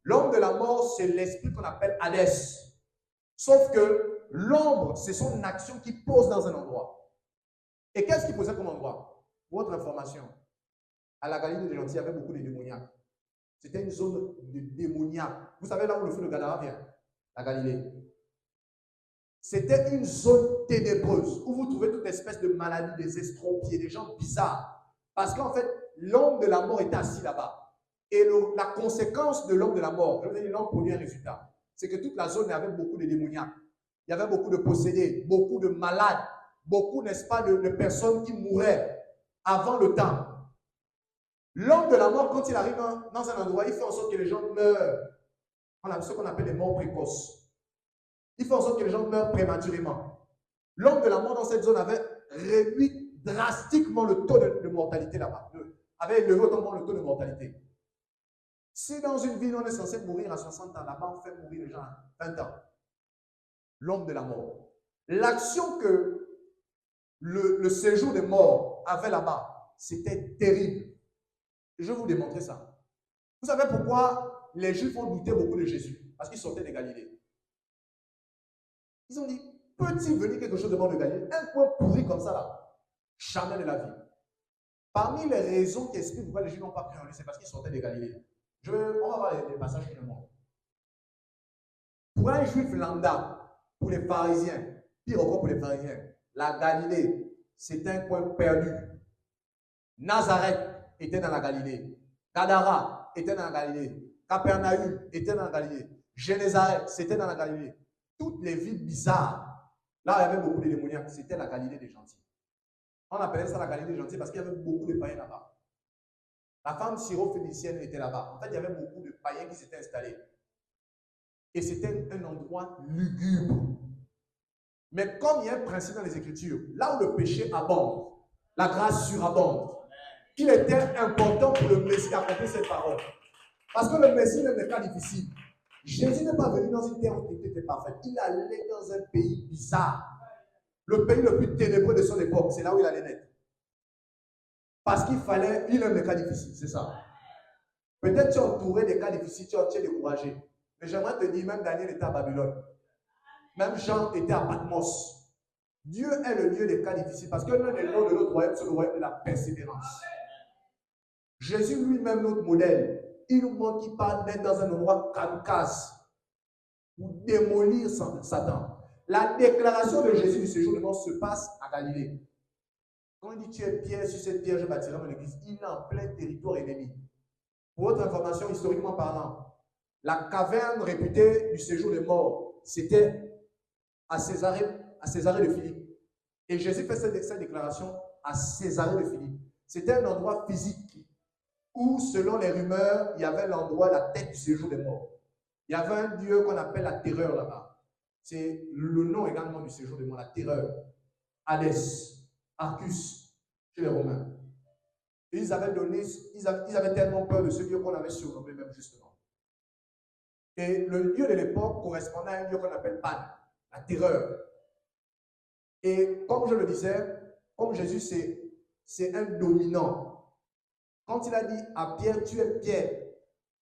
L'ombre de la mort, c'est l'esprit qu'on appelle Hadès. Sauf que l'ombre, c'est son action qui pose dans un endroit. Et qu'est-ce qu'il posait comme endroit? Pour votre information, à la Galilée des gentils, il y avait beaucoup de démoniaques. C'était une zone de démoniaques. Vous savez là où le feu de Gadara vient? La Galilée. C'était une zone ténébreuse où vous trouvez toute espèce de maladie, des estropiés, des gens bizarres. Parce qu'en fait, l'homme de la mort était assis là-bas. Et la conséquence de l'homme de la mort, je veux dire, l'homme produit un résultat. C'est que toute la zone avait beaucoup de démoniaques. Il y avait beaucoup de possédés, beaucoup de malades, beaucoup, n'est-ce pas, de personnes qui mouraient avant le temps. L'homme de la mort, quand il arrive dans un endroit, il fait en sorte que les gens meurent. On a ce qu'on appelle les morts précoces. Il fait en sorte que les gens meurent prématurément. L'homme de la mort dans cette zone avait réduit drastiquement le taux de mortalité là-bas. Avait élevé autant le taux de mortalité. Si dans une ville, on est censé mourir à 60 ans, là-bas, on fait mourir les gens à 20 ans. L'homme de la mort. L'action que le séjour des morts avait là-bas, c'était terrible. Je vais vous démontrer ça. Vous savez pourquoi les Juifs ont douté beaucoup de Jésus? Parce qu'ils sortaient de Galilée. Ils ont dit, peut-il venir quelque chose de bon de Galilée? Un coin pourri comme ça là, jamais de la vie. Parmi les raisons qui expliquent pourquoi les Juifs n'ont pas cru en lui, c'est parce qu'ils sortaient de Galilée. On va voir les passages qui le montrent. Pour un Juif lambda, pour les pharisiens, pire encore pour les pharisiens, la Galilée, c'est un coin perdu. Nazareth était dans la Galilée. Gadara était dans la Galilée. Capernaum était dans la Galilée. Génézareth, c'était dans la Galilée. Toutes les villes bizarres, là, il y avait beaucoup de démoniaques. C'était la Galilée des gentils. On appelait ça la Galilée des gentils parce qu'il y avait beaucoup de païens là-bas. La femme syrophénicienne était là-bas. En fait, il y avait beaucoup de païens qui s'étaient installés. Et c'était un endroit lugubre. Mais comme il y a un principe dans les Écritures, là où le péché abonde, la grâce surabonde, qu'il était important pour le Messie d'accomplir cette parole. Parce que le Messie n'est pas difficile. Jésus n'est pas venu dans une terre où tout était parfait. Il allait dans un pays bizarre. Le pays le plus ténébreux de son époque. C'est là où il allait naître. Parce qu'il fallait, il aime les cas difficiles, c'est ça. Peut-être tu es entouré des cas difficiles, tu es découragé. Mais j'aimerais te dire, même Daniel était à Babylone. Même Jean était à Patmos. Dieu est le lieu des cas difficiles parce que l'un des noms de notre royaume, c'est le royaume de la persévérance. Jésus lui-même, notre modèle, il nous montre qu'il parle d'être dans un endroit kamikaze pour démolir Satan. La déclaration de Jésus du séjour de mort se passe à Galilée. Quand il dit tu es pierre, sur cette pierre je bâtirai mon église, il est en plein territoire ennemi. Pour votre information, historiquement parlant, la caverne réputée du séjour des morts, c'était à Césarée de Philippe. Et Jésus fait cette déclaration à Césarée de Philippe. C'était un endroit physique où, selon les rumeurs, il y avait l'endroit, la tête du séjour des morts. Il y avait un dieu qu'on appelle la terreur là-bas. C'est le nom également du séjour des morts, la terreur. Hadès, Arcus, chez les Romains. Et ils avaient tellement peur de ce dieu qu'on avait surnommé même justement. Et le dieu de l'époque correspondait à un dieu qu'on appelle Pan, la terreur. Et comme je le disais, comme Jésus c'est un dominant. Quand il a dit à Pierre, tu es Pierre,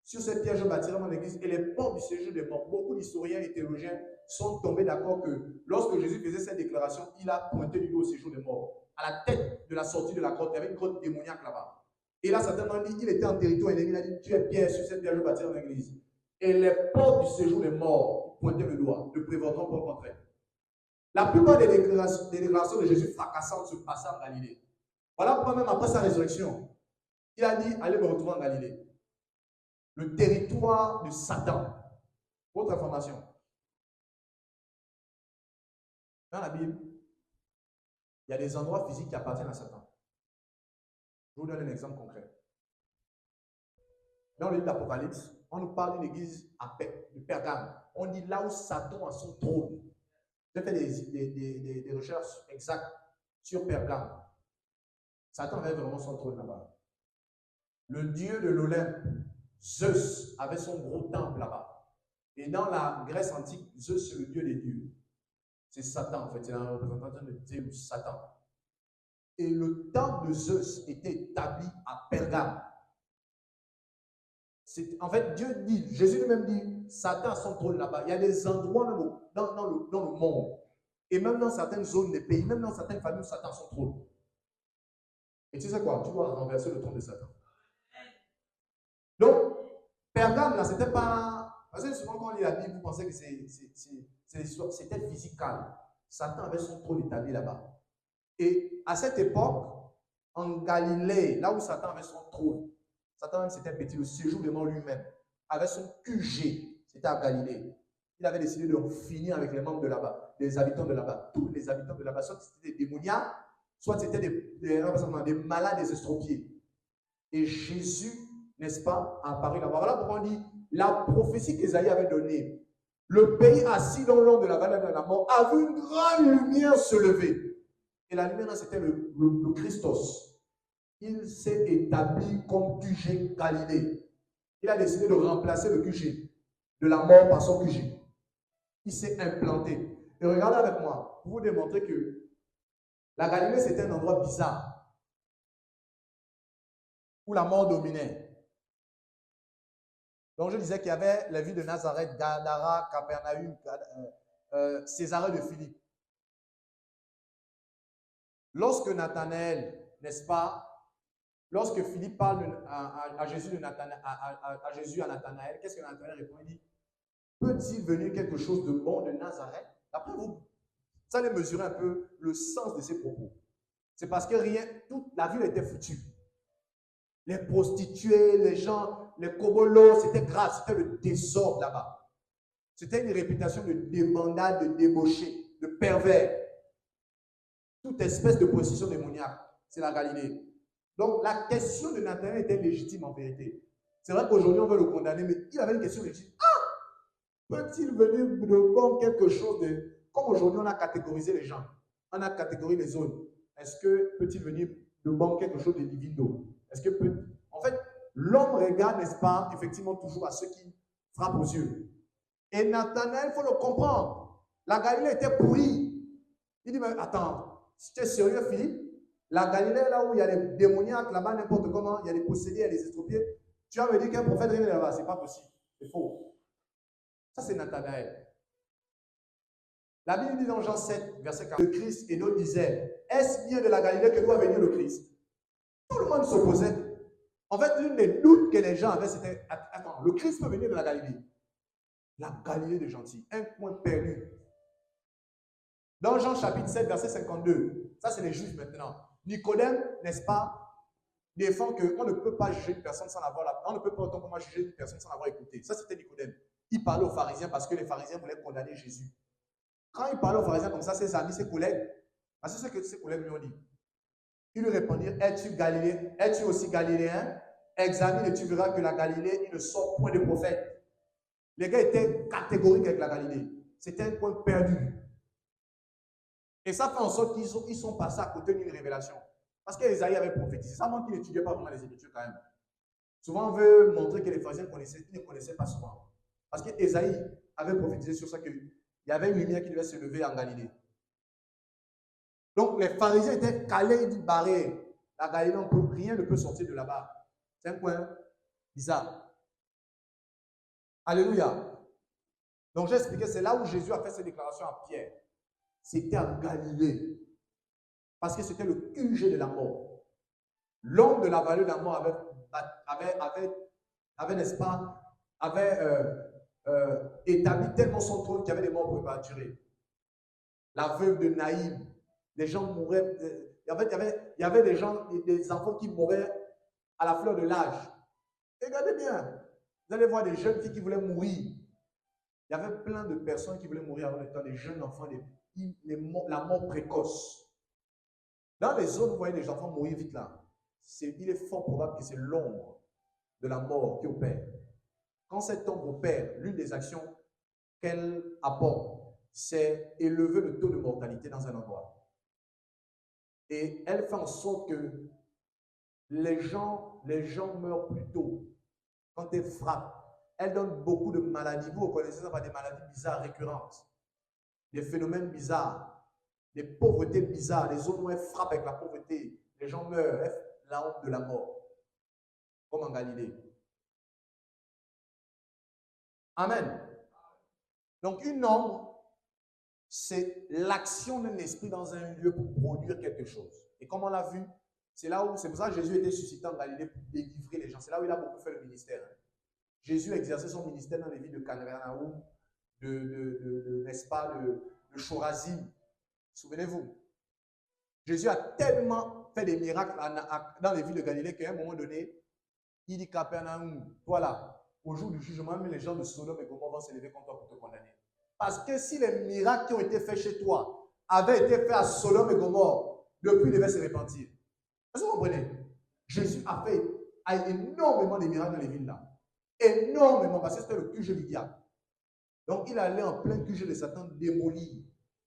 sur cette pierre je bâtirai mon église, et les portes du séjour des morts, beaucoup d'historiens et théologiens sont tombés d'accord que lorsque Jésus faisait cette déclaration, il a pointé du doigt au séjour des morts. À la tête de la sortie de la grotte, il y avait une grotte démoniaque là-bas. Et là, certainement dit, il était en territoire ennemi, il a dit, tu es Pierre, sur cette pierre je bâtirai mon église. Et les portes du séjour des morts pointaient le doigt, ne prévaudront pas au contraire. La plupart des déclarations de Jésus fracassantes se passaient en Galilée. Voilà pourquoi même après sa résurrection, il a dit, allez me retrouver en Galilée. Le territoire de Satan. Autre information. Dans la Bible, il y a des endroits physiques qui appartiennent à Satan. Je vous donne un exemple concret. Dans le livre d'Apocalypse, on nous parle d'une église de Pergame. On dit là où Satan a son trône. J'ai fait des recherches exactes sur Pergame. Satan avait vraiment son trône là-bas. Le dieu de l'Olympe, Zeus, avait son gros temple là-bas. Et dans la Grèce antique, Zeus, c'est le dieu des dieux. C'est Satan, en fait. C'est la représentation de Dieu, Satan. Et le temple de Zeus était établi à Pergame. En fait, Dieu dit, Jésus lui-même dit, Satan a son trône là-bas. Il y a des endroits même dans le monde, et même dans certaines zones des pays, même dans certaines familles où Satan a son trône. Et tu sais quoi? Tu dois renverser le trône de Satan. Donc, Pergame, là, c'était pas... Parce que souvent, quand on lit la Bible, vous pensez que c'était physical. Satan avait son trône établi là-bas. Et à cette époque, en Galilée, là où Satan avait son trône, Satan même c'était petit, le séjour de mort lui-même, avait son QG, c'était à Galilée. Il avait décidé de finir avec les membres de là-bas, les habitants de là-bas. Tous les habitants de là-bas, soit c'était des démoniaques, soit c'était des malades, des estropiés. Et Jésus, n'est-ce pas, a apparu là-bas. Voilà pourquoi on dit, la prophétie qu'Ésaïe avait donnée, le pays assis dans l'ombre de la vallée de la mort a vu une grande lumière se lever. Et la lumière, c'était le Christos. Il s'est établi comme QG Galilée. Il a décidé de remplacer le QG, de la mort par son QG. Il s'est implanté. Et regardez avec moi, pour vous démontrer que la Galilée, c'était un endroit bizarre, où la mort dominait. Donc je disais qu'il y avait la ville de Nazareth, Gadara, Capernaum, Césarée de Philippe. Lorsque Nathanaël, n'est-ce pas, lorsque Philippe parle à Jésus à Nathanaël, qu'est-ce que Nathanaël répond? Il dit, peut-il venir quelque chose de bon de Nazareth? Après, vous allez mesurer un peu le sens de ces propos. C'est parce que rien, toute la ville était foutue. Les prostituées, les gens, les cobolos, c'était grave, c'était le désordre là-bas. C'était une réputation de débandade, de débauché, de pervers. Toute espèce de possession démoniaque, c'est la Galilée. Donc la question de Nathanaël était légitime en vérité. C'est vrai qu'aujourd'hui on veut le condamner, mais il avait une question légitime. Ah, peut-il venir de bon quelque chose de... Comme aujourd'hui on a catégorisé les gens, on a catégorisé les zones. Est-ce que peut-il venir de bon quelque chose de divino? Est-ce que peut... En fait, l'homme regarde, n'est-ce pas, effectivement toujours à ceux qui frappent aux yeux. Et Nathanaël, il faut le comprendre. La Galilée était pourrie. Il dit, mais attends, si tu es sérieux, Philippe, la Galilée, là où il y a les démoniaques, là-bas, n'importe comment, il y a les possédés, il y a les estropiés, tu vas me dire qu'un prophète vient là-bas, c'est pas possible. C'est faux. Ça, c'est Nathanaël. La Bible dit dans Jean 7, verset 40, le Christ, et d'autres disaient, est-ce bien de la Galilée que doit venir le Christ? Tout le monde s'opposait. En fait, l'une des doutes que les gens avaient, c'était, attends, le Christ peut venir de la Galilée. La Galilée des gentils, un coin perdu. Dans Jean chapitre 7, verset 52, ça c'est les juges maintenant. Nicodème, n'est-ce pas, défend qu'on ne peut pas juger une personne sans l'avoir, on ne peut pas autant comment juger une personne sans l'avoir écouté. Ça c'était Nicodème. Il parlait aux pharisiens parce que les pharisiens voulaient condamner Jésus. Quand il parlait aux pharisiens comme ça, ses amis, ses collègues, c'est ce que ses collègues lui ont dit. Ils lui répondirent, es-tu Galiléen? Es-tu aussi galiléen? Examine et tu verras que la Galilée, il ne sort point de prophète. Les gars étaient catégoriques avec la Galilée. C'était un coin perdu. Et ça fait en sorte qu'ils sont passés à côté d'une révélation. Parce qu'Ésaïe avait prophétisé. Ça montre qu'il n'étudiait pas vraiment les Écritures quand même. Souvent, on veut montrer que les pharisiens connaissaient, ils ne connaissaient pas souvent. Parce qu'Ésaïe avait prophétisé sur ça qu'il y avait une lumière qui devait se lever en Galilée. Donc, les pharisiens étaient calés, ils barrés. La Galilée, rien ne peut sortir de là-bas. C'est un coin bizarre. Alléluia. Donc, j'ai expliqué, c'est là où Jésus a fait ses déclarations à Pierre. C'était en Galilée. Parce que c'était le QG de la mort. L'homme de la vallée de la mort avait n'est-ce pas, établi tellement son trône qu'il y avait des morts prématurés. La veuve de Naïm, les gens mouraient. En fait, il y avait des gens, des enfants qui mouraient à la fleur de l'âge. Regardez bien, vous allez voir des jeunes filles qui voulaient mourir. Il y avait plein de personnes qui voulaient mourir avant le temps, des jeunes enfants, la mort précoce. Dans les zones où vous voyez des enfants mourir vite là, il est fort probable que c'est l'ombre de la mort qui opère. Quand cette ombre opère, l'une des actions qu'elle apporte, c'est élever le taux de mortalité dans un endroit. Et elle fait en sorte que les gens meurent plus tôt. Quand elle frappe, elle donne beaucoup de maladies. Vous connaissez ça par des maladies bizarres récurrentes, des phénomènes bizarres, des pauvretés bizarres, les zones où elle frappe avec la pauvreté, les gens meurent, la honte de la mort, comme en Galilée. Amen. Donc une ombre, c'est l'action d'un esprit dans un lieu pour produire quelque chose. Et comme on l'a vu, c'est pour ça que Jésus était suscité en Galilée pour délivrer les gens. C'est là où il a beaucoup fait le ministère. Jésus a exercé son ministère dans les villes de Capernaum, n'est-ce pas, de Chorazim. Souvenez-vous. Jésus a tellement fait des miracles dans les villes de Galilée qu'à un moment donné, il dit Capernaum, toi là, au jour du jugement, même les gens de Sodome et Gomorrhe vont se lever contre toi pour te condamner. Parce que si les miracles qui ont été faits chez toi avaient été faits à Sodome et Gomorrhe, depuis il devait se repentir. Est-ce que vous comprenez? Jésus a fait énormément de miracles dans les villes là. Énormément, parce que c'était le QG du diable. Donc il allait en plein QG de Satan démolir,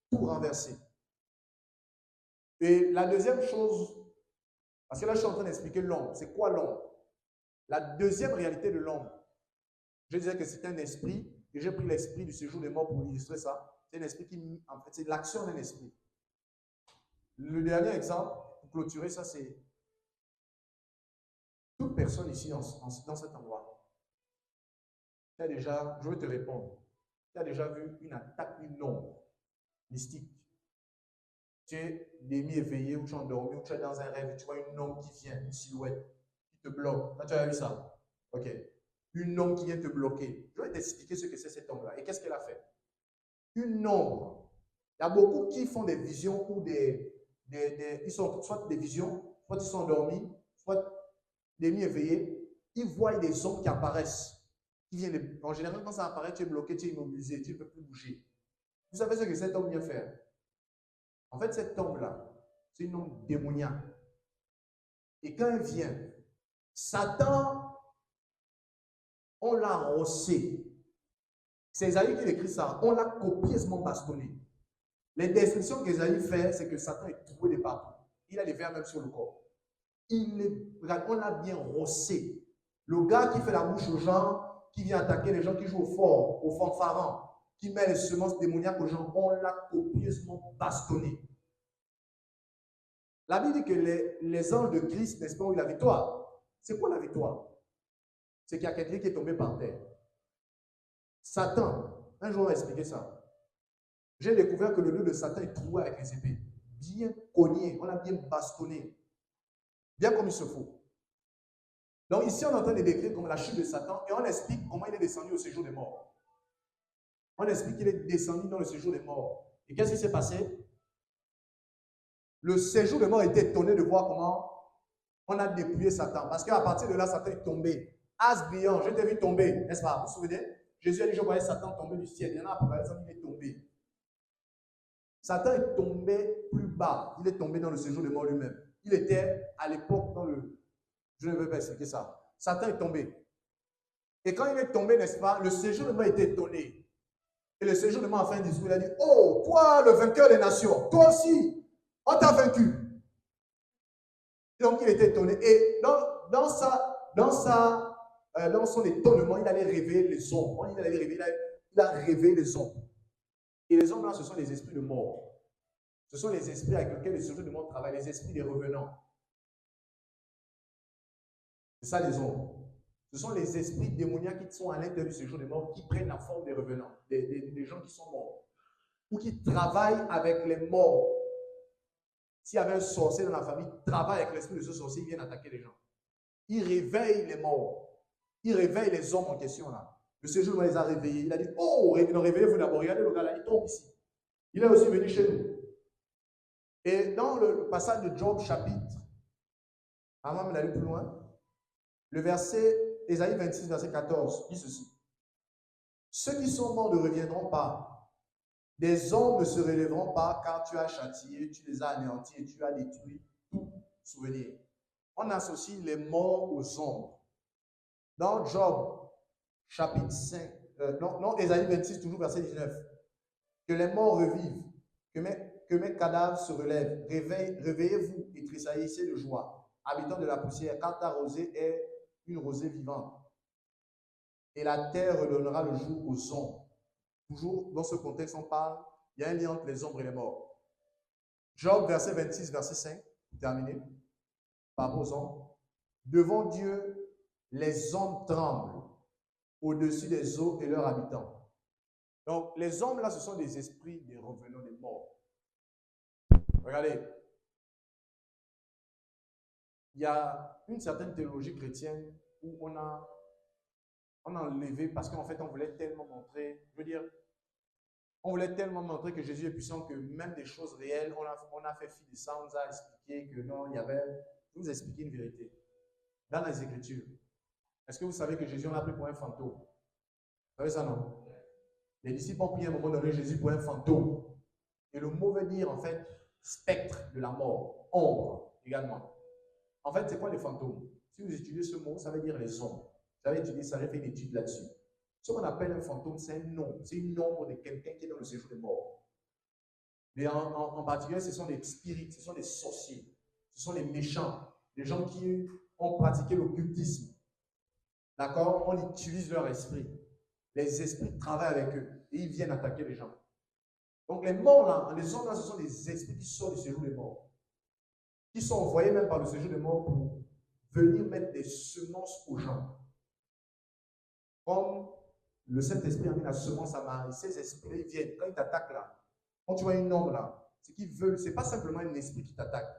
tout renverser. Et la deuxième chose, parce que là je suis en train d'expliquer l'ombre. C'est quoi l'ombre? La deuxième réalité de l'ombre, Je disais que c'est un esprit, et j'ai pris l'esprit du séjour des morts pour illustrer ça. C'est un esprit qui, en fait, c'est l'action d'un esprit. Le dernier exemple, pour clôturer ça, c'est toute personne ici dans cet endroit. Tu as déjà, je vais te répondre, tu as déjà vu une attaque, une ombre mystique. Tu es demi-éveillé ou tu es endormi ou tu es dans un rêve et tu vois une ombre qui vient, une silhouette, qui te bloque. Tu as vu ça? Ok. Une ombre qui vient te bloquer. Je vais t'expliquer ce que c'est cette ombre-là. Et qu'est-ce qu'elle a fait? Une ombre. Il y a beaucoup qui font des visions ou ils sont soit des visions, soit ils sont endormis, soit demi-éveillés. Ils voient des ombres qui apparaissent. Qui viennent en général, quand ça apparaît, tu es bloqué, tu es immobilisé, tu ne peux plus bouger. Vous savez ce que cette ombre vient faire? En fait, cette ombre-là, c'est une ombre démoniaque. Et quand elle vient, Satan, on l'a rossé. C'est Esaïe qui écrit ça. On l'a copieusement bastonné. Les descriptions qu'Esaïe fait, c'est que Satan est troué de partout. Il a des vers même sur le corps. On l'a bien rossé. Le gars qui fait la bouche aux gens, qui vient attaquer les gens qui jouent au fort, au fanfaron, qui met les semences démoniaques aux gens, on l'a copieusement bastonné. La Bible dit que les anges de Christ, n'est-ce pas, ont eu la victoire. C'est quoi la victoire? C'est qu'il y a quelqu'un qui est tombé par terre. Satan, un jour on va expliquer ça. J'ai découvert que le nœud de Satan est troué avec les épées. Bien cogné, on l'a bien bastonné. Bien comme il se faut. Donc ici, on est en train de décrire comme la chute de Satan et on explique comment il est descendu au séjour des morts. On explique qu'il est descendu dans le séjour des morts. Et qu'est-ce qui s'est passé? Le séjour des morts était étonné de voir comment on a dépouillé Satan. Parce qu'à partir de là, Satan est tombé. As brillant, je t'ai vu tomber, n'est-ce pas? Vous vous souvenez? Jésus a dit, je voyais Satan tomber du ciel. Il y en a un Apocalypse, il est tombé. Satan est tombé plus bas. Il est tombé dans le séjour des morts lui-même. Il était à l'époque dans le... Je ne vais pas expliquer ça. Satan est tombé. Et quand il est tombé, n'est-ce pas, le séjour des morts était étonné. Et le séjour des morts a fait un discours. Il a dit, oh, toi, le vainqueur des nations, toi aussi, on t'a vaincu. Donc il était étonné. Et dans son étonnement, il allait réveiller les ombres. Il a réveillé les ombres. Et les ombres là, ce sont les esprits de mort. Ce sont les esprits avec lesquels le séjour de mort travaille, les esprits des revenants. C'est ça les ombres. Ce sont les esprits démoniaques qui sont à l'intérieur du séjour de mort, qui prennent la forme des revenants, des gens qui sont morts. Ou qui travaillent avec les morts. S'il y avait un sorcier dans la famille, il travaille avec l'esprit de ce sorcier, il vient attaquer les gens. Il réveille les morts. Il réveille les hommes en question là. Le séjour les a réveillés. Il a dit, oh, réveillez-vous d'abord. Regardez le gars là, il tombe ici. Il est aussi venu chez nous. Et dans le passage de Job chapitre, avant d'aller plus loin, le verset, Ésaïe 26, verset 14, dit ceci. Ceux qui sont morts ne reviendront pas. Des hommes ne se relèveront pas car tu as châtié, tu les as anéantis et tu as détruit tout souvenir. On associe les morts aux ombres. Dans Job, chapitre 5, Ésaïe 26, toujours verset 19, que les morts revivent, que mes cadavres se relèvent. Réveillez-vous et tressaillissez de joie, habitants de la poussière, car ta rosée est une rosée vivante. Et la terre redonnera le jour aux ombres. Toujours dans ce contexte, on parle, il y a un lien entre les ombres et les morts. Job, verset 26, verset 5, terminé, par rapport aux ombres. Devant Dieu, les hommes tremblent au-dessus des eaux et leurs habitants. Donc, les hommes là, ce sont des esprits des revenants des morts. Regardez, il y a une certaine théologie chrétienne où on a enlevé parce qu'en fait, on voulait tellement montrer, je veux dire, on voulait tellement montrer que Jésus est puissant que même des choses réelles, on a fait fi de ça, on nous a expliqué que non, il y avait, je vous expliquer une vérité. Dans les Écritures, est-ce que vous savez que Jésus, on l'a pris pour un fantôme? Vous savez ça, non? Les disciples ont pris à un moment donné Jésus pour un fantôme. Et le mot veut dire, en fait, spectre de la mort, ombre également. En fait, c'est quoi les fantômes? Si vous étudiez ce mot, ça veut dire les ombres. J'avais étudié ça, j'ai fait une étude là-dessus. Ce qu'on appelle un fantôme, c'est un nom, c'est une ombre de quelqu'un qui est dans le séjour des morts. Mais en particulier, ce sont des spirites, ce sont des sorciers, ce sont les méchants, des gens qui ont pratiqué l'occultisme. d'accord, on utilise leur esprit. Les esprits travaillent avec eux et ils viennent attaquer les gens. Donc les morts là, les hommes là, ce sont des esprits qui sortent du séjour des morts, qui sont envoyés même par le séjour des morts pour venir mettre des semences aux gens. Comme le Saint-Esprit a mis la semence à Marie, ces esprits viennent, quand ils t'attaquent là, quand tu vois une ombre là, ce qu'ils veulent, ce n'est pas simplement un esprit qui t'attaque,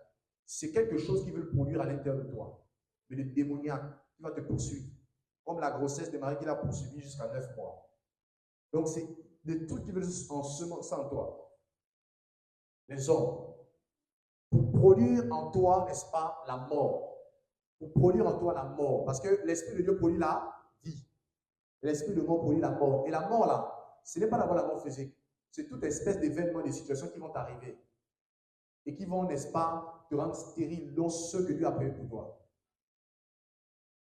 c'est quelque chose qu'ils veulent produire à l'intérieur de toi. Mais le démoniaque qui va te poursuivre, comme la grossesse de Marie qui l'a poursuivi jusqu'à 9 mois. Donc c'est des trucs qui veulent ensemencer en toi. Les hommes, pour produire en toi, n'est-ce pas, la mort. Pour produire en toi la mort. Parce que l'Esprit de Dieu produit la vie. L'Esprit de mort produit la mort. Et la mort là, ce n'est pas d'abord la mort physique. C'est toute espèce d'événements, de situations qui vont t'arriver. Et qui vont, n'est-ce pas, te rendre stérile dans ce que Dieu a prévu pour toi.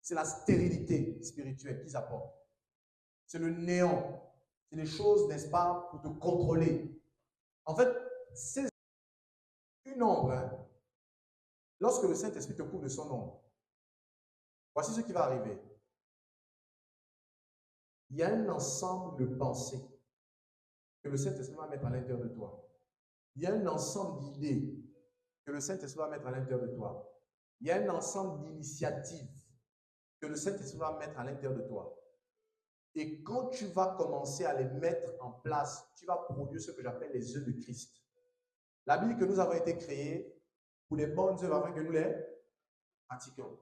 C'est la stérilité spirituelle qu'ils apportent. C'est le néant. C'est des choses, n'est-ce pas, pour te contrôler. En fait, c'est une ombre. Hein. Lorsque le Saint-Esprit te couvre de son ombre, voici ce qui va arriver. Il y a un ensemble de pensées que le Saint-Esprit va mettre à l'intérieur de toi. Il y a un ensemble d'idées que le Saint-Esprit va mettre à l'intérieur de toi. Il y a un ensemble d'initiatives que le Saint-Esprit va mettre à l'intérieur de toi. Et quand tu vas commencer à les mettre en place, tu vas produire ce que j'appelle les œuvres de Christ. La Bible que nous avons été créés pour les bonnes œuvres afin que nous les pratiquions.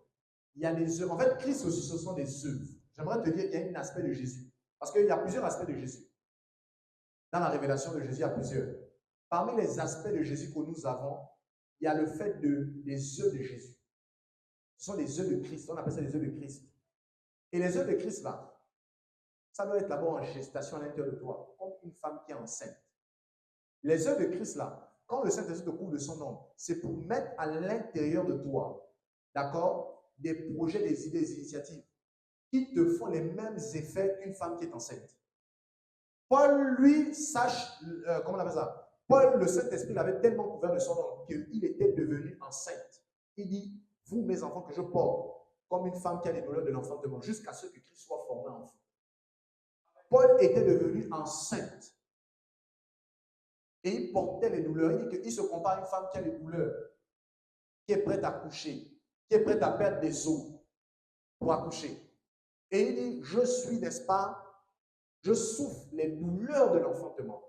Il y a des œuvres. En fait, Christ aussi, ce sont des œuvres. J'aimerais te dire qu'il y a un aspect de Jésus. Parce qu'il y a plusieurs aspects de Jésus. Dans la révélation de Jésus, il y a plusieurs. Parmi les aspects de Jésus que nous avons, il y a le fait des œuvres de Jésus. Ce sont des œuvres de Christ. On appelle ça des œuvres de Christ. Et les œuvres de Christ, là, ça doit être d'abord en gestation à l'intérieur de toi, comme une femme qui est enceinte. Les œuvres de Christ, là, quand le Saint-Esprit te couvre de son nom, c'est pour mettre à l'intérieur de toi, d'accord, des projets, des idées, des initiatives qui te font les mêmes effets qu'une femme qui est enceinte. Paul, lui, comment on appelle ça? Paul, le Saint-Esprit, l'avait tellement couvert de son nom qu'il était devenu enceinte. Il dit, vous, mes enfants, que je porte, comme une femme qui a les douleurs de l'enfantement, jusqu'à ce que Christ soit formé enfant. Paul était devenu enceinte. Et il portait les douleurs. Il dit qu'il se compare à une femme qui a les douleurs, qui est prête à coucher, qui est prête à perdre des os pour accoucher. Et il dit, je suis, n'est-ce pas, je souffre les douleurs de l'enfantement.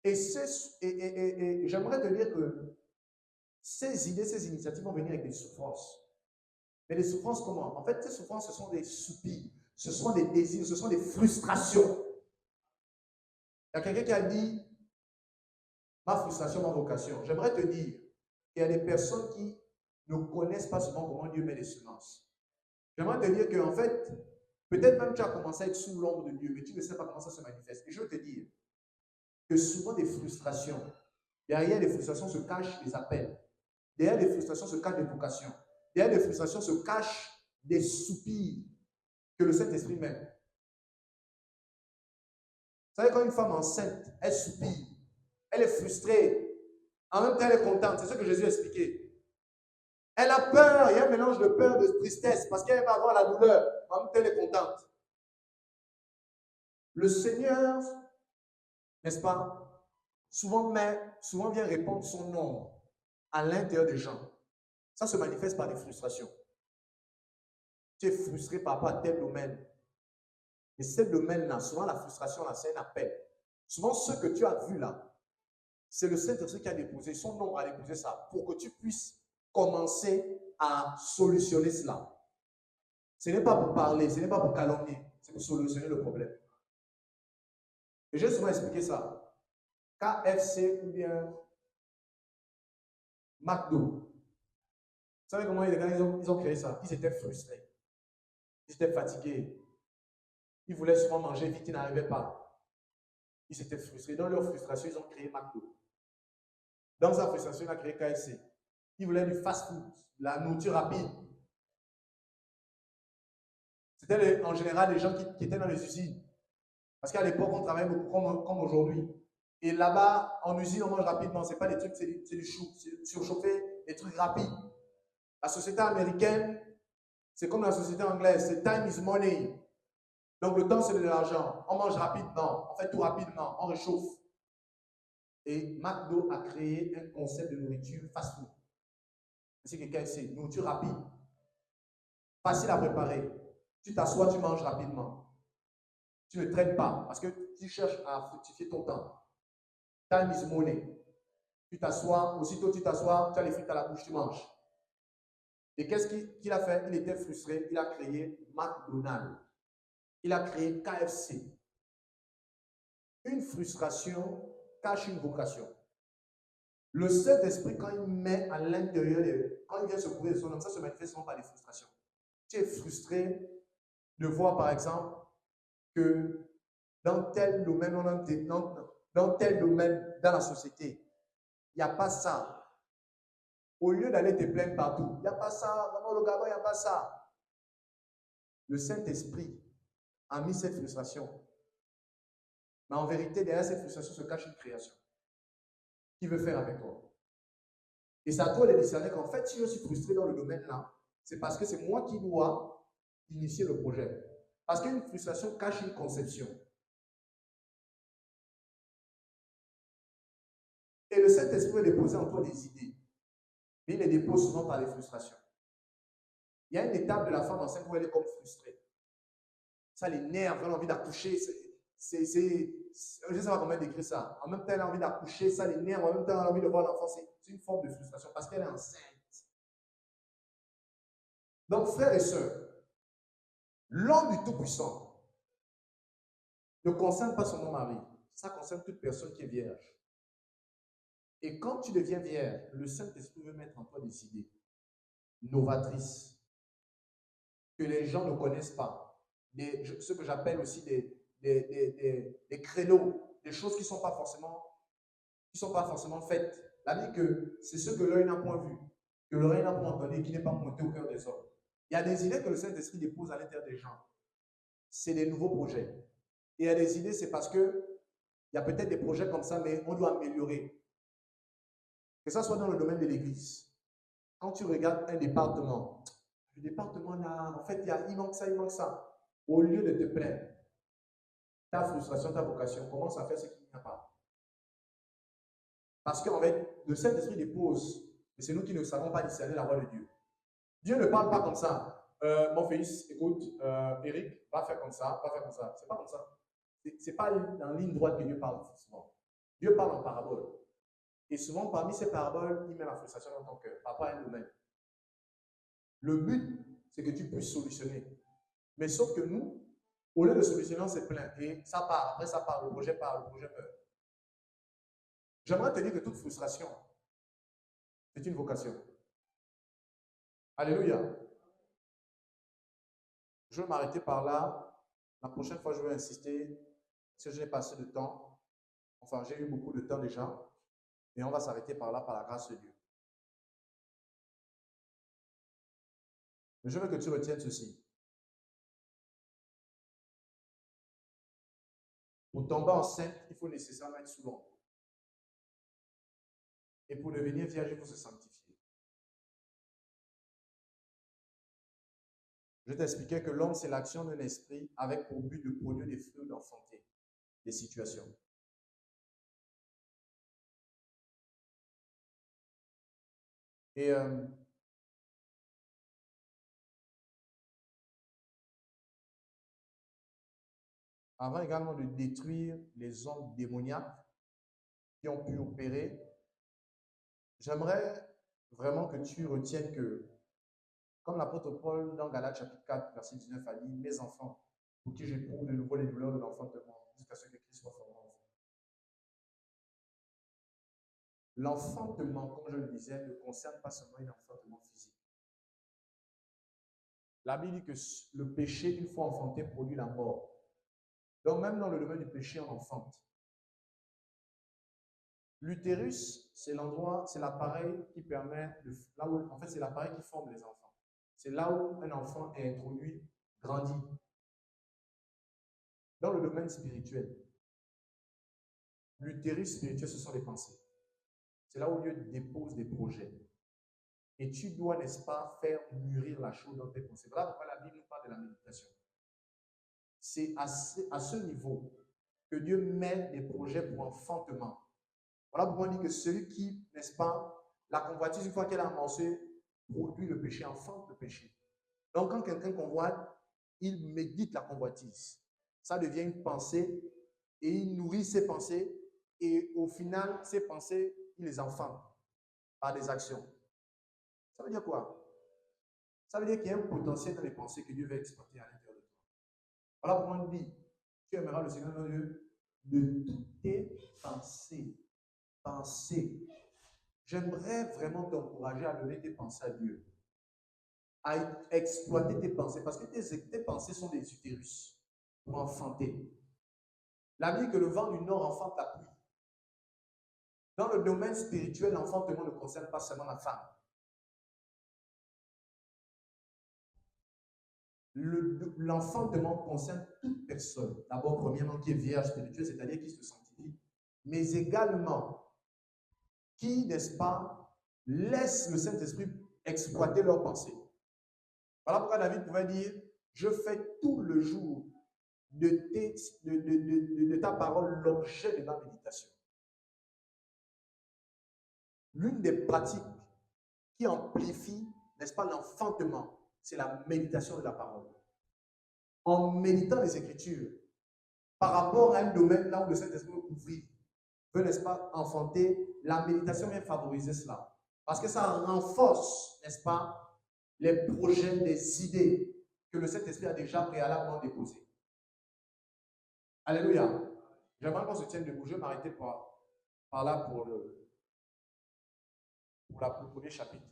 Et j'aimerais te dire que ces idées, ces initiatives vont venir avec des souffrances. Mais des souffrances comment? En fait, ces souffrances, ce sont des soupirs, ce sont des désirs, ce sont des frustrations. Il y a quelqu'un qui a dit, ma frustration, ma vocation. J'aimerais te dire qu'il y a des personnes qui ne connaissent pas souvent comment Dieu met les semences. J'aimerais te dire qu'en fait, peut-être même tu as commencé à être sous l'ombre de Dieu, mais tu ne sais pas comment ça se manifeste. Et je veux te dire que souvent des frustrations, derrière les frustrations se cachent des appels. Derrière les frustrations se cachent des vocations. Derrière les frustrations se cachent des soupirs que le Saint-Esprit met. Vous savez, quand une femme enceinte, elle soupire, elle est frustrée, en même temps elle est contente. C'est ce que Jésus a expliqué. Elle a peur, il y a un mélange de peur, de tristesse, parce qu'elle va avoir la douleur, en même temps elle est contente. Le Seigneur, n'est-ce pas, souvent vient répondre son nom à l'intérieur des gens. Ça se manifeste par des frustrations. Tu es frustré par rapport à tel domaine. Et ce domaine-là, souvent la frustration, là, c'est un appel. Souvent, ce que tu as vu là, c'est le Saint-Esprit qui a déposé, son nom a déposé ça, pour que tu puisses commencer à solutionner cela. Ce n'est pas pour parler, ce n'est pas pour calomnier, c'est pour solutionner le problème. Et j'ai souvent expliqué ça. KFC ou bien McDo. Vous savez comment les gars, ils ont créé ça? Ils étaient frustrés. Ils étaient fatigués. Ils voulaient souvent manger vite, ils n'arrivaient pas. Ils étaient frustrés. Dans leur frustration, ils ont créé McDo. Dans sa frustration, il a créé KFC. Ils voulaient du fast-food, de la nourriture rapide. C'était en général des gens qui étaient dans les usines. Parce qu'à l'époque, on travaillait beaucoup comme aujourd'hui. Et là-bas, en usine, on mange rapidement. Ce n'est pas des trucs, c'est du chou, c'est surchauffé, des trucs rapides. La société américaine C'est comme la société anglaise, c'est time is money. Donc le temps, c'est de l'argent. On mange rapidement, on fait tout rapidement, on réchauffe. Et McDo a créé un concept de nourriture fast-food. C'est quelqu'un sait, nourriture rapide, facile à préparer. Tu t'assois, tu manges rapidement. Tu ne traînes pas parce que tu cherches à fructifier ton temps. Time is money. Tu t'assois, aussitôt tu t'assois, tu as les frites à la bouche, tu manges. Et qu'est-ce qu'il a fait? Il était frustré, il a créé McDonald's. Il a créé KFC. Une frustration cache une vocation. Le Saint-Esprit, quand il met à l'intérieur, quand il vient se courir de son homme, ça se manifeste souvent par des frustrations. Tu es frustré de voir, par exemple, que dans tel domaine, dans tel domaine dans la société, il n'y a pas ça. Au lieu d'aller te plaindre partout, il n'y a pas ça, vraiment le Gabon, il n'y a pas ça. Le Saint-Esprit a mis cette frustration. Mais en vérité, derrière cette frustration se cache une création. Qui veut faire avec toi? Et c'est à toi de discerner qu'en fait, si je suis frustré dans le domaine là, c'est parce que c'est moi qui dois initier le projet. Parce qu'une frustration cache une conception. Et le Saint-Esprit va déposer en toi des idées. Mais il les dépose souvent par les frustrations. Il y a une étape de la femme enceinte où elle est comme frustrée. Ça l'énerve, elle a envie d'accoucher. Je ne sais pas comment décrire ça. En même temps, elle a envie d'accoucher, ça l'énerve. En même temps, elle a envie de voir l'enfant. C'est une forme de frustration parce qu'elle est enceinte. Donc, frères et sœurs, l'homme du Tout-Puissant ne concerne pas son mari. Ça concerne toute personne qui est vierge. Et quand tu deviens vierge, le Saint-Esprit veut mettre en toi des idées novatrices que les gens ne connaissent pas. Ce que j'appelle aussi des créneaux, des choses qui ne sont pas forcément faites. La Bible que c'est ce que l'œil n'a point vu, que l'oreille n'a point entendu, qui n'est pas monté au cœur des hommes. Il y a des idées que le Saint-Esprit dépose à l'intérieur des gens. C'est des nouveaux projets. Et il y a des idées, c'est parce que il y a peut-être des projets comme ça, mais on doit améliorer. Que ça soit dans le domaine de l'église. Quand tu regardes un département, le département là, en fait, il manque ça, il manque ça. Au lieu de te plaindre, ta frustration, ta vocation, commence à faire ce qu'il n'y a pas. Parce qu'en fait, le Saint-Esprit dépose, mais c'est nous qui ne savons pas discerner la voix de Dieu. Dieu ne parle pas comme ça. Mon fils, écoute, Eric, va faire comme ça, va faire comme ça. C'est pas comme ça. C'est pas en ligne droite que Dieu parle souvent. Dieu parle en parabole. Et souvent, parmi ces paraboles, il met la frustration dans ton cœur, par rapport à un domaine. Le but, c'est que tu puisses solutionner. Mais sauf que nous, au lieu de solutionner, on se plaint. Et ça part, après ça part, le projet meurt. J'aimerais te dire que toute frustration, c'est une vocation. Alléluia. Je vais m'arrêter par là. La prochaine fois, je vais insister, parce que je n'ai pas assez de temps. Enfin, j'ai eu beaucoup de temps déjà. Et on va s'arrêter par là, par la grâce de Dieu. Mais je veux que tu retiennes ceci. Pour tomber enceinte, il faut nécessairement être sous l'ombre. Et pour devenir vierge, il faut se sanctifier. Je t'expliquais que l'homme, c'est l'action d'un esprit avec pour but de produire des fruits, d'enfanter des situations. Et avant également de détruire les hommes démoniaques qui ont pu opérer, j'aimerais vraiment que tu retiennes que, comme l'apôtre Paul dans Galates chapitre 4, verset 19 a dit, mes enfants, pour qui j'éprouve de nouveau les douleurs de l'enfantement, jusqu'à ce que Christ soit formé en vous. L'enfantement, comme je le disais, ne concerne pas seulement un enfantement physique. La Bible dit que le péché, une fois enfanté, produit la mort. Donc même dans le domaine du péché, on enfante. L'utérus, c'est l'endroit, c'est l'appareil qui permet, là où, en fait, c'est l'appareil qui forme les enfants. C'est là où un enfant est introduit, grandit. Dans le domaine spirituel, l'utérus spirituel, ce sont les pensées. C'est là où Dieu dépose des projets. Et tu dois, n'est-ce pas, faire mûrir la chose dans tes pensées. Voilà pourquoi la Bible nous parle de la méditation. C'est à ce niveau que Dieu met des projets pour enfantement. Voilà pourquoi on dit que celui qui, n'est-ce pas, la convoitise, une fois qu'elle a amorcé, produit le péché, enfante le péché. Donc, quand quelqu'un convoite, il médite la convoitise. Ça devient une pensée et il nourrit ses pensées et au final, ces pensées, il les enfante par des actions. Ça veut dire quoi? Ça veut dire qu'il y a un potentiel dans les pensées que Dieu veut exploiter à l'intérieur de toi. Voilà pourquoi on dit, tu aimeras le Seigneur ton Dieu de toutes tes pensées. J'aimerais vraiment t'encourager à lever tes pensées à Dieu, à exploiter tes pensées, parce que tes pensées sont des utérus pour enfanter. La Bible dit que le vent du nord enfante la pluie. Dans le domaine spirituel, l'enfantement ne concerne pas seulement la femme. L'enfantement concerne toute personne. D'abord, premièrement, qui est vierge spirituelle, c'est-à-dire qui se sanctifie, mais également qui, n'est-ce pas, laisse le Saint-Esprit exploiter leurs pensées. Voilà pourquoi David pouvait dire, je fais tout le jour de ta parole l'objet de ma méditation. L'une des pratiques qui amplifie, n'est-ce pas, l'enfantement, c'est la méditation de la parole. En méditant les Écritures, par rapport à un domaine là où le Saint-Esprit veut, n'est-ce pas, enfanter, la méditation vient favoriser cela. Parce que ça renforce, n'est-ce pas, les projets, les idées que le Saint-Esprit a déjà préalablement déposées. Alléluia. J'aimerais qu'on se tienne debout. Je vais m'arrêter par là pour le premier chapitre.